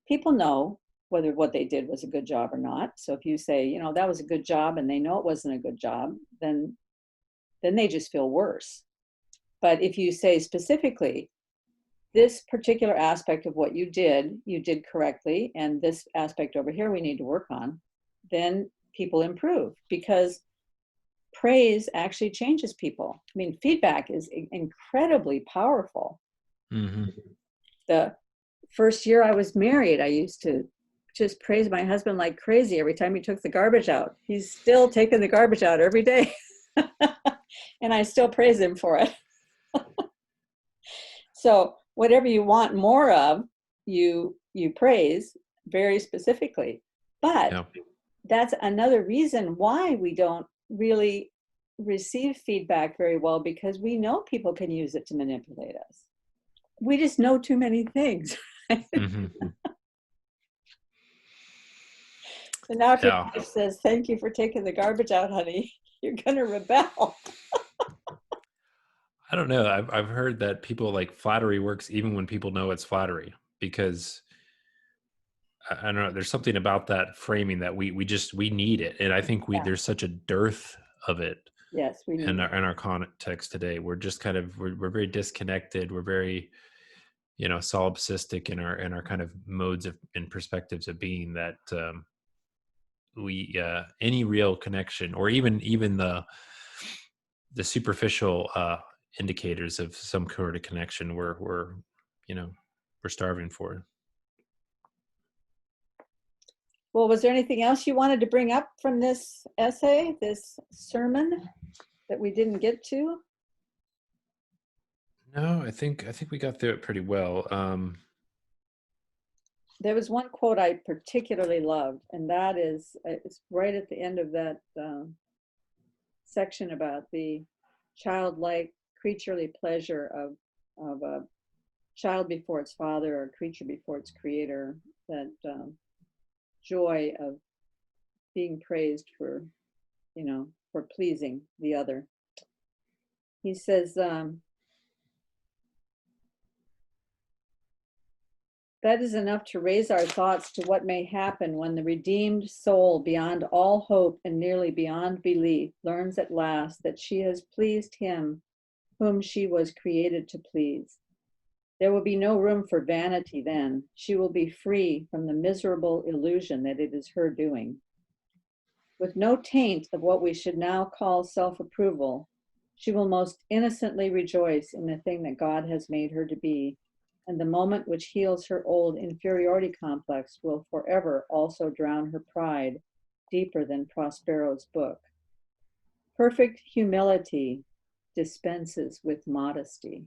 people know whether what they did was a good job or not. So if you say, you know, that was a good job, and they know it wasn't a good job, then they just feel worse. But if you say specifically, this particular aspect of what you did correctly, and this aspect over here we need to work on, then people improve, because praise actually changes people. I mean, feedback is incredibly powerful. Mm-hmm. The first year I was married, I used to just praise my husband like crazy every time he took the garbage out. He's still taking the garbage out every day. And I still praise him for it. So whatever you want more of, you praise very specifically. But Yeah. that's another reason why we don't really receive feedback very well, because we know people can use it to manipulate us. We just know too many things. Mm-hmm. So now if your Yeah. wife says, thank you for taking the garbage out, honey, you're going to rebel. I don't know. I've heard that people like flattery works even when people know it's flattery, because I don't know. There's something about that framing that we need it, and I think Yeah. there's such a dearth of it Yes, we need in it. our context today. We're just kind of we're very disconnected. We're very, you know, solipsistic in our kind of modes of and perspectives of being, that any real connection, or even the superficial indicators of some sort of connection, we're starving for. Well, was there anything else you wanted to bring up from this essay, this sermon, that we didn't get to? No, I think we got through it pretty well. There was one quote I particularly loved, and that is, it's right at the end of that section about the childlike, creaturely pleasure of a child before its father, or a creature before its creator, that joy of being praised for, for pleasing the other. He says, that is enough to raise our thoughts to what may happen when the redeemed soul, beyond all hope and nearly beyond belief, learns at last that she has pleased him whom she was created to please. There will be no room for vanity then. She will be free from the miserable illusion that it is her doing. With no taint of what we should now call self-approval, she will most innocently rejoice in the thing that God has made her to be, and the moment which heals her old inferiority complex will forever also drown her pride deeper than Prospero's book. Perfect humility dispenses with modesty.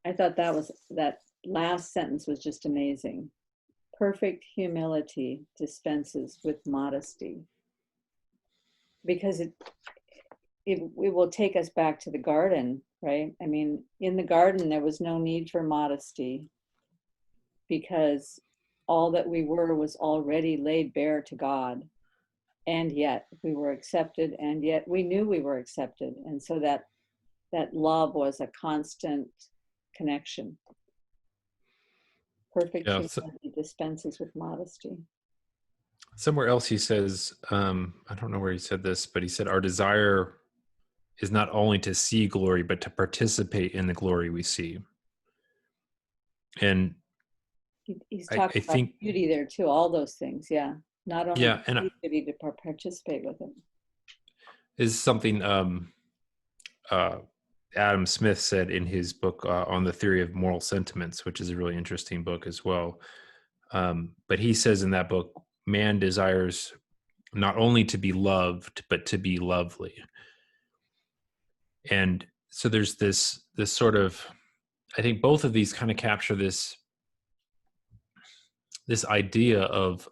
I thought that last sentence was just amazing. Perfect humility dispenses with modesty. Because it will take us back to the garden, right? I mean, in the garden, there was no need for modesty because all that we were was already laid bare to God. And yet we were accepted, and yet we knew we were accepted. And so that love was a constant connection. Perfect humility dispenses with modesty. Somewhere else he says, I don't know where he said this, but he said, our desire is not only to see glory, but to participate in the glory we see. And he's talking about beauty there too, all those things. Yeah. Not only beauty, to participate with it. Is something Adam Smith said in his book on the theory of moral sentiments, which is a really interesting book as well. But he says in that book, man desires not only to be loved, but to be lovely. And so there's this sort of, I think both of these kind of capture this idea of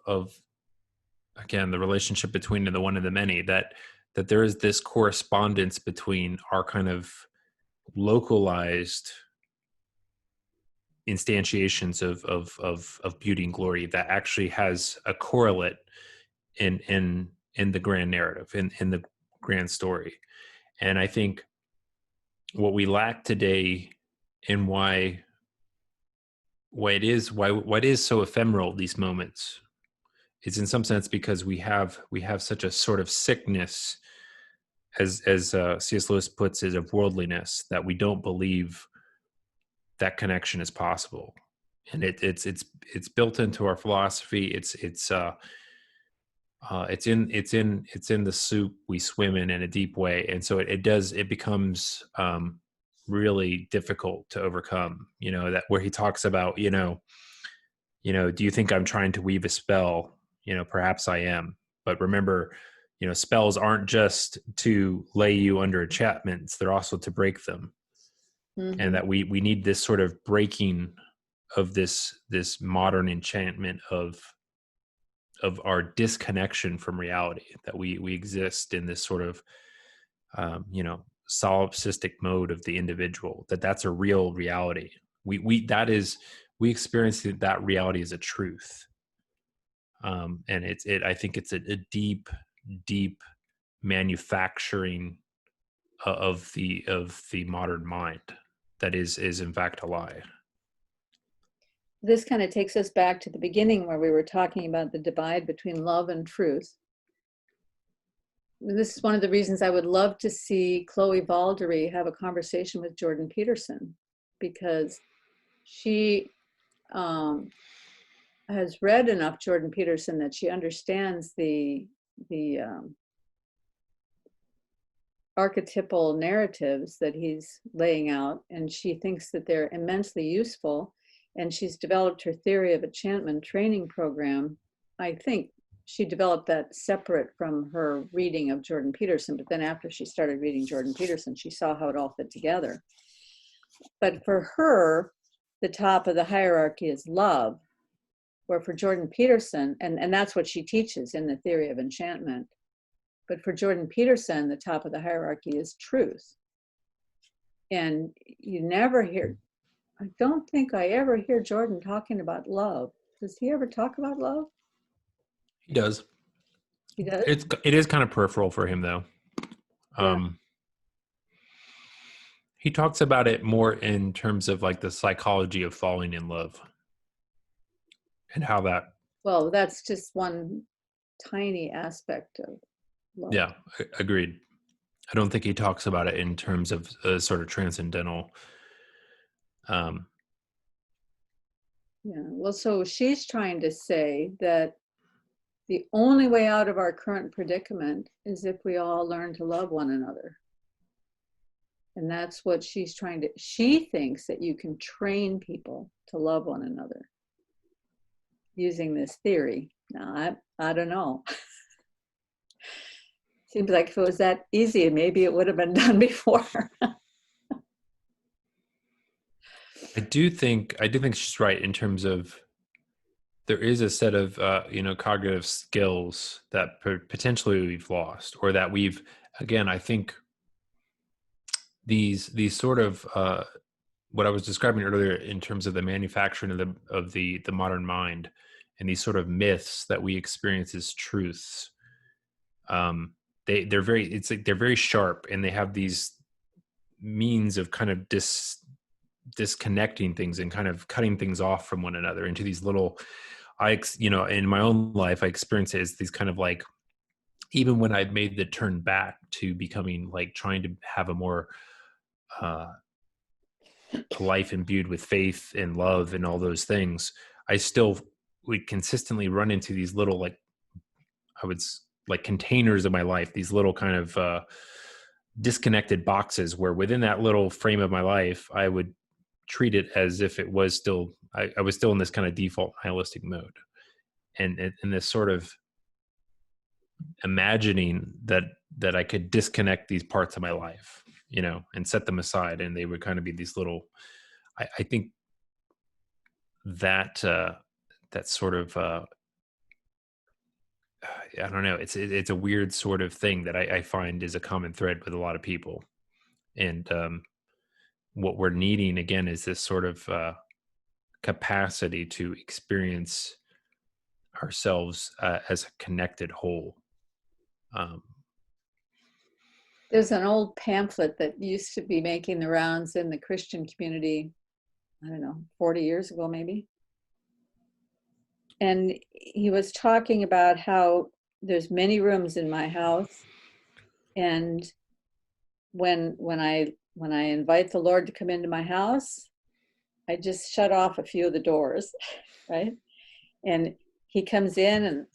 again, the relationship between the one and the many, that there is this correspondence between our kind of localized instantiations of beauty and glory that actually has a correlate in the grand narrative, in the grand story. And I think what we lack today, and why it is so ephemeral, these moments, is in some sense because we have such a sort of sickness, as C.S. Lewis puts it, of worldliness, that we don't believe that connection is possible. And it's built into our philosophy. It's in the soup we swim in a deep way. And so it becomes really difficult to overcome, that where he talks about, do you think I'm trying to weave a spell? Perhaps I am, but remember, spells aren't just to lay you under enchantments, they're also to break them. Mm-hmm. And that we need this sort of breaking of this modern enchantment of our disconnection from reality, that we exist in this sort of solipsistic mode of the individual, that's a real reality. We experience that reality as a truth. And I think it's a deep manufacturing of the modern mind that is in fact a lie. This kind of takes us back to the beginning where we were talking about the divide between love and truth. And this is one of the reasons I would love to see Chloe Valdery have a conversation with Jordan Peterson, because she has read enough Jordan Peterson that she understands the archetypal narratives that he's laying out, and she thinks that they're immensely useful. And she's developed her theory of enchantment training program. I think she developed that separate from her reading of Jordan Peterson, but then after she started reading Jordan Peterson, she saw how it all fit together. But for her, the top of the hierarchy is love, where for Jordan Peterson, and that's what she teaches in the theory of enchantment, but for Jordan Peterson, the top of the hierarchy is truth. And you never hear, I don't think I ever hear Jordan talking about love. Does he ever talk about love? He does. He does? It is kind of peripheral for him, though. Yeah. He talks about it more in terms of like the psychology of falling in love and how that. Well, that's just one tiny aspect of love. Yeah, agreed. I don't think he talks about it in terms of a sort of transcendental. Yeah. Well, so she's trying to say that the only way out of our current predicament is if we all learn to love one another. And that's what she's trying to, she thinks that you can train people to love one another using this theory. Now, I don't know. Seems like if it was that easy, maybe it would have been done before. I do think she's right in terms of there is a set of cognitive skills that potentially we've lost, or that we've, again, I think these sort of what I was describing earlier in terms of the manufacturing of the modern mind, and these sort of myths that we experience as truths. They're very sharp, and they have these means of kind of disconnecting things and kind of cutting things off from one another into these little, in my own life, I experience it as these kind of like, even when I've made the turn back to becoming like trying to have a more a life imbued with faith and love and all those things, I still would consistently run into these little, like, like containers of my life, these little kind of disconnected boxes where within that little frame of my life, I would treat it as if it was still, I was still in this kind of default nihilistic mode. And this sort of imagining that I could disconnect these parts of my life, and set them aside, and they would kind of be these little, I think that that sort of, I don't know, it's a weird sort of thing that I find is a common thread with a lot of people. And what we're needing again is this sort of capacity to experience ourselves as a connected whole. There's an old pamphlet that used to be making the rounds in the Christian community, I don't know, 40 years ago maybe. And he was talking about how there's many rooms in my house, and when I invite the Lord to come into my house, I just shut off a few of the doors, right? And he comes in, and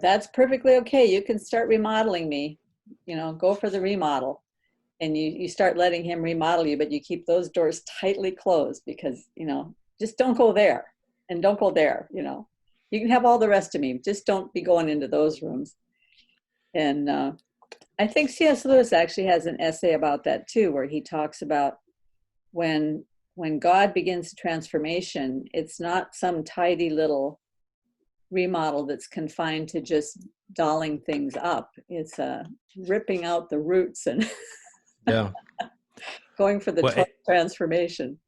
that's perfectly okay. You can start remodeling me, go for the remodel. And you start letting him remodel you, but you keep those doors tightly closed because, just don't go there and don't go there, You can have all the rest of me, just don't be going into those rooms. And I think C.S. Lewis actually has an essay about that too, where he talks about when God begins transformation, it's not some tidy little remodel that's confined to just dolling things up. It's ripping out the roots and Yeah, going for the total transformation.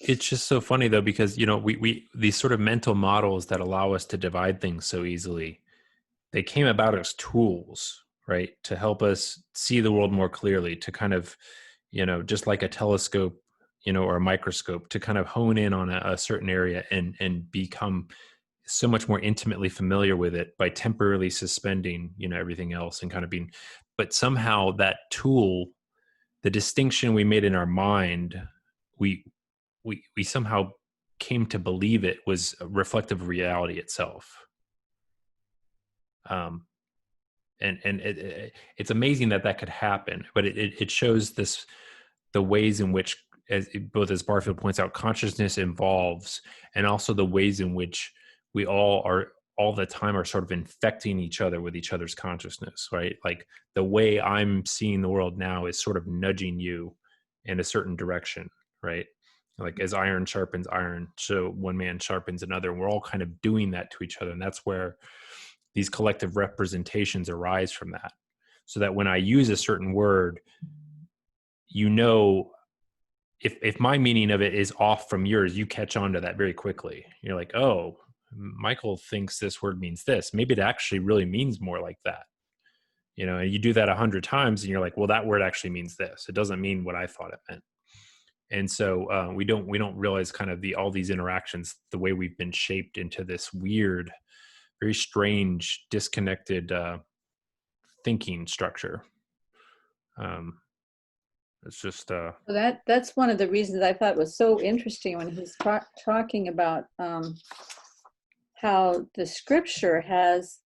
It's just so funny though, because we these sort of mental models that allow us to divide things so easily, they came about as tools, right, to help us see the world more clearly, to kind of, just like a telescope, or a microscope, to kind of hone in on a certain area and become so much more intimately familiar with it by temporarily suspending, everything else, and kind of being, but somehow that tool, the distinction we made in our mind, we somehow came to believe it was reflective of reality itself. It's amazing that could happen, but it shows the ways in which, both as Barfield points out, consciousness evolves, and also the ways in which we all the time are sort of infecting each other with each other's consciousness, right? Like the way I'm seeing the world now is sort of nudging you in a certain direction, right? Like as iron sharpens iron, so one man sharpens another. We're all kind of doing that to each other. And that's where these collective representations arise from that. So that when I use a certain word, if my meaning of it is off from yours, you catch on to that very quickly. You're like, oh, Michael thinks this word means this. Maybe it actually really means more like that. And you do that 100 times and you're like, well, that word actually means this. It doesn't mean what I thought it meant. And so we don't realize kind of all these interactions, the way we've been shaped into this weird, very strange, disconnected thinking structure. It's just So that's one of the reasons I thought was so interesting when he's talking about how the scripture has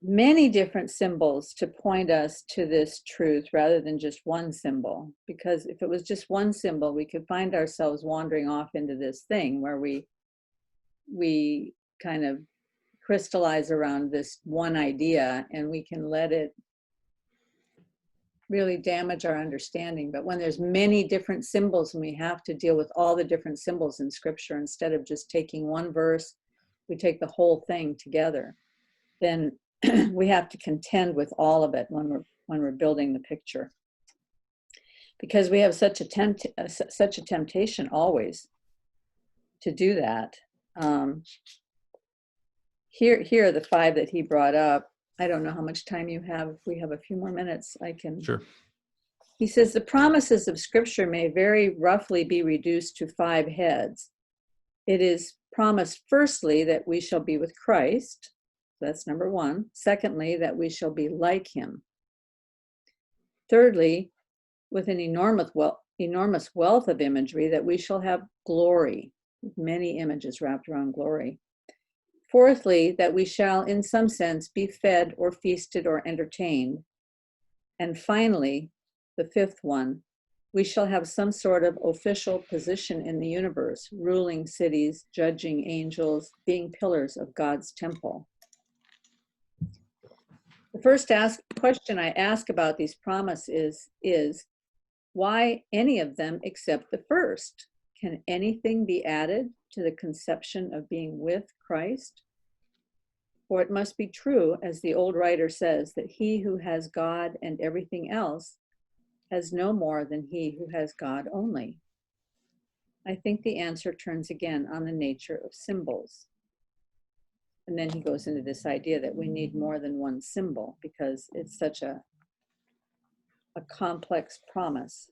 many different symbols to point us to this truth rather than just one symbol. Because if it was just one symbol, we could find ourselves wandering off into this thing where we kind of crystallize around this one idea, and we can let it really damage our understanding. But when there's many different symbols and we have to deal with all the different symbols in scripture, instead of just taking one verse, we take the whole thing together, then we have to contend with all of it when we're building the picture, because we have such a temptation always to do that. Here are the 5 that he brought up. I don't know how much time you have. If we have a few more minutes, I can. Sure. He says the promises of scripture may very roughly be reduced to 5 heads. It is promised, firstly, that we shall be with Christ. That's number 1. Secondly, that we shall be like him. Thirdly, with an enormous wealth of imagery, that we shall have glory. Many images wrapped around glory. Fourthly, that we shall, in some sense, be fed or feasted or entertained. And finally, the 5th one, we shall have some sort of official position in the universe, ruling cities, judging angels, being pillars of God's temple. The first question I ask about these promises is why any of them except the first? Can anything be added to the conception of being with Christ? For it must be true, as the old writer says, that he who has God and everything else has no more than he who has God only. I think the answer turns again on the nature of symbols. And then he goes into this idea that we need more than one symbol because it's such a complex promise.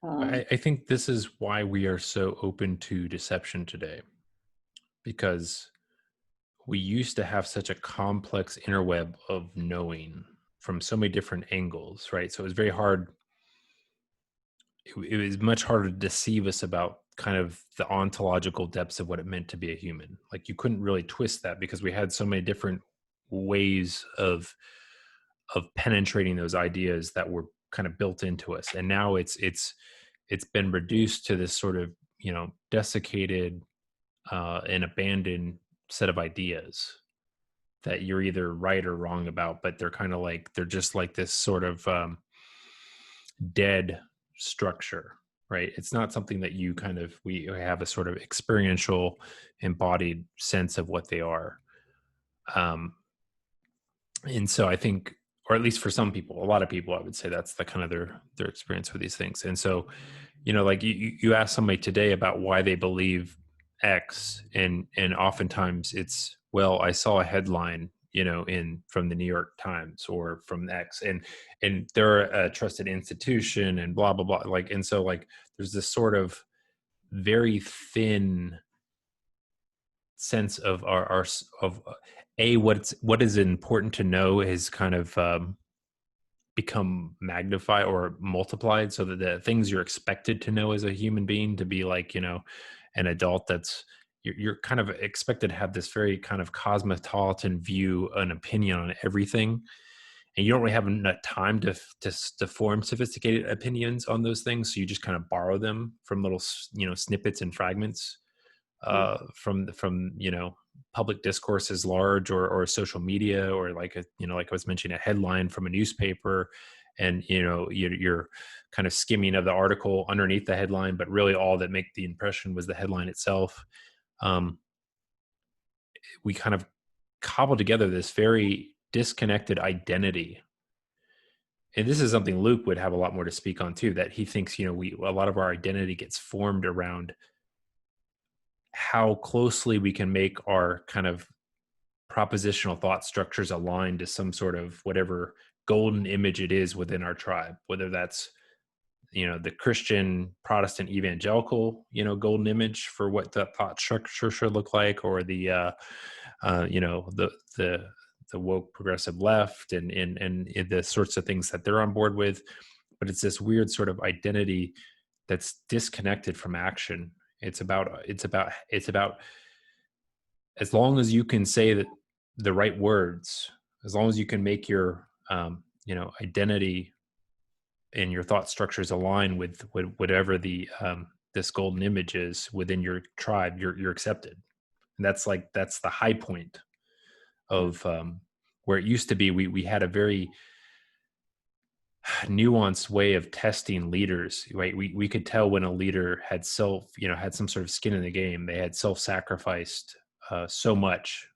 I think this is why we are so open to deception today, because we used to have such a complex interweb of knowing from so many different angles, right? So it was very hard. It was much harder to deceive us about kind of the ontological depths of what it meant to be a human. Like you couldn't really twist that because we had so many different ways of penetrating those ideas that were kind of built into us. And now it's been reduced to this sort of, desiccated and abandoned set of ideas that you're either right or wrong about, but they're just like this sort of dead structure, right? It's not something that we have a sort of experiential embodied sense of what they are. And so I think, or at least for some people, a lot of people, I would say that's the kind of their experience with these things. And so, like you ask somebody today about why they believe X, and oftentimes it's, well, I saw a headline, from the New York Times or from X, and they're a trusted institution and blah, blah, blah. And so there's this sort of very thin sense of what is important to know is kind of become magnified or multiplied, so that the things you're expected to know as a human being, to be like, an adult, that's you're kind of expected to have this very kind of cosmopolitan view, an opinion on everything, and you don't really have enough time to form sophisticated opinions on those things. So you just kind of borrow them from little snippets and fragments from public discourse is large, or social media, or like like I was mentioning, a headline from a newspaper, and you're kind of skimming of the article underneath the headline, but really all that make the impression was the headline itself. We kind of cobbled together this very disconnected identity, and this is something Luke would have a lot more to speak on too, that he thinks a lot of our identity gets formed around how closely we can make our kind of propositional thought structures aligned to some sort of whatever golden image it is within our tribe, whether that's the Christian Protestant evangelical golden image for what that thought structure should look like, or the the woke progressive left, and the sorts of things that they're on board with. But it's this weird sort of identity that's disconnected from action. It's about as long as you can say that the right words, as long as you can make your identity and your thought structures align with whatever the this golden image is within your tribe, you're accepted. And that's the high point of where it used to be. We had a very nuanced way of testing leaders, right? We could tell when a leader had had some sort of skin in the game. They had self-sacrificed so much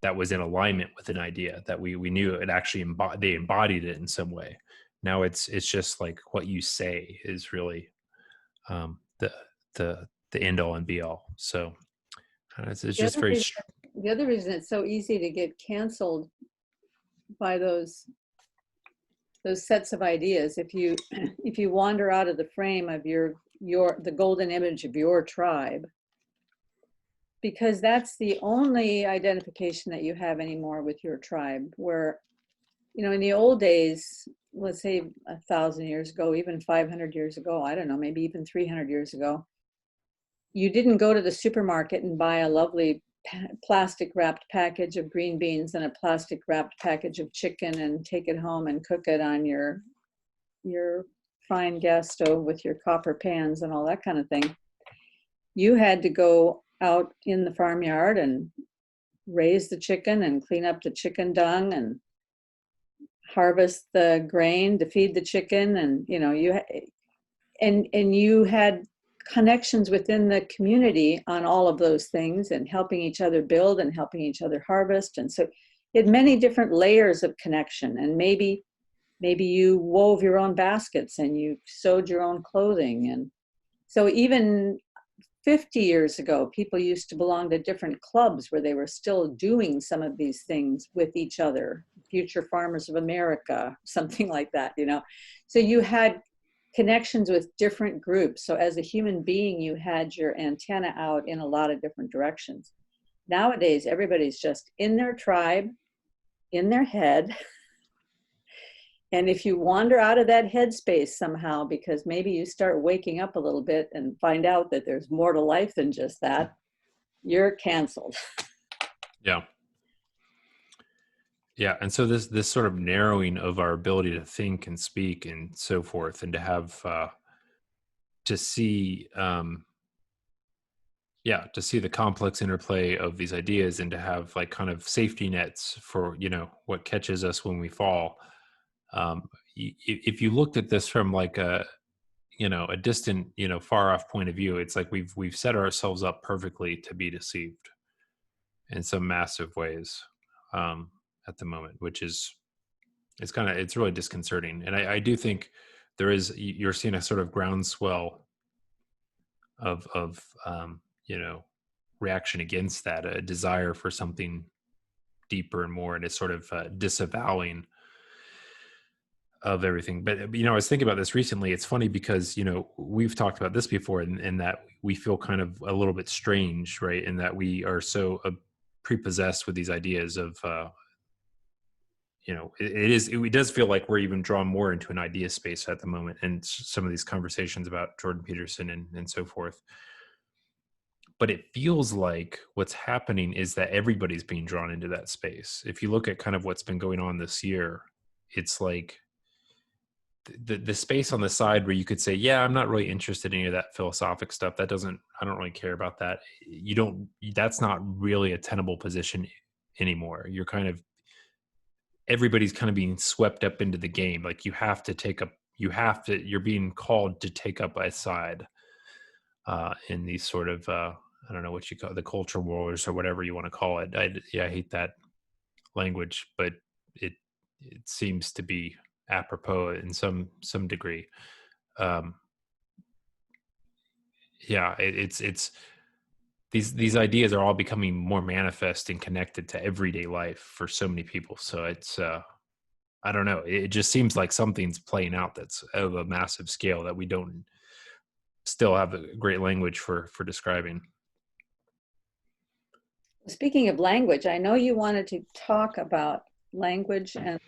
that was in alignment with an idea that we knew it actually they embodied it in some way. Now it's just like what you say is really the end all and be all. So it's just very the other reason it's so easy to get canceled by those sets of ideas, if you wander out of the frame of the golden image of your tribe, because that's the only identification that you have anymore with your tribe. Where in the old days, let's say 1,000 years ago, even 500 years ago, I don't know, maybe even 300 years ago, you didn't go to the supermarket and buy a lovely plastic wrapped package of green beans and a plastic wrapped package of chicken and take it home and cook it on your fine gas stove with your copper pans and all that kind of thing. You had to go out in the farmyard and raise the chicken and clean up the chicken dung and harvest the grain to feed the chicken, and you had connections within the community on all of those things, and helping each other build and helping each other harvest. And so it had many different layers of connection. And maybe you wove your own baskets and you sewed your own clothing. And so even 50 years ago, people used to belong to different clubs where they were still doing some of these things with each other. Future Farmers of America, something like that, So you had connections with different groups. So as a human being, you had your antenna out in a lot of different directions. Nowadays, everybody's just in their tribe, in their head. And if you wander out of that headspace somehow, because maybe you start waking up a little bit and find out that there's more to life than just that, you're canceled. Yeah. Yeah. And so this sort of narrowing of our ability to think and speak and so forth, and to have to see the complex interplay of these ideas, and to have like kind of safety nets for what catches us when we fall. If you looked at this from like a distant, far off point of view, it's like we've set ourselves up perfectly to be deceived in some massive ways at the moment, which is it's really disconcerting. And I do think you're seeing a sort of groundswell of reaction against that, a desire for something deeper and more, and it's sort of disavowing of everything. But I was thinking about this recently. It's funny because we've talked about this before, and that we feel kind of a little bit strange, right? In that we are so prepossessed with these ideas of it does feel like we're even drawn more into an idea space at the moment, and some of these conversations about Jordan Peterson and so forth. But it feels like what's happening is that everybody's being drawn into that space. If you look at kind of what's been going on this year, it's like the space on the side where you could say, yeah, I'm not really interested in any of that philosophic stuff. I don't really care about that. That's not really a tenable position anymore. Everybody's kind of being swept up into the game. Like you're being called to take up a side in these sort of, I don't know what you call it, the culture wars or whatever you want to call it. I hate that language, but it seems to be apropos in some degree. It's these ideas are all becoming more manifest and connected to everyday life for so many people. So it's I don't know. It just seems like something's playing out that's of a massive scale that we don't still have a great language for describing. Speaking of language, I know you wanted to talk about language and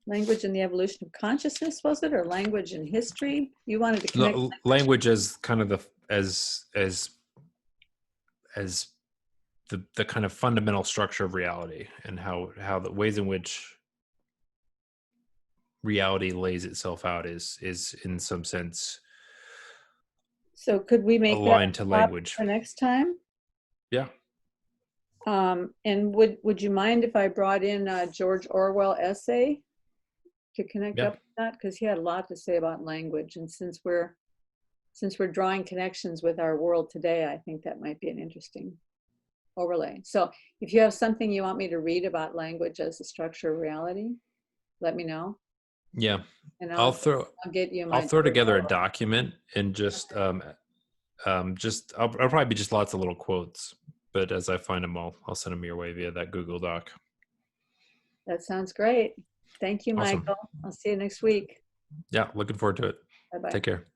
the evolution of consciousness, was it, or language and history? You wanted to connect language as kind of as the kind of fundamental structure of reality, and how the ways in which reality lays itself out is in some sense. So could we make aligned that to language for next time? Yeah. And would you mind if I brought in a George Orwell essay to connect up with that? Because he had a lot to say about language, and since we're drawing connections with our world today, I think that might be an interesting overlay. So if you have something you want me to read about language as a structure of reality, let me know. Yeah. And I'll get you I'll throw together a document and just I'll probably be just lots of little quotes, but as I find them, I'll send them your way via that Google Doc. That sounds great. Thank you, Awesome. Michael. I'll see you next week. Yeah, looking forward to it. Bye-bye. Take care.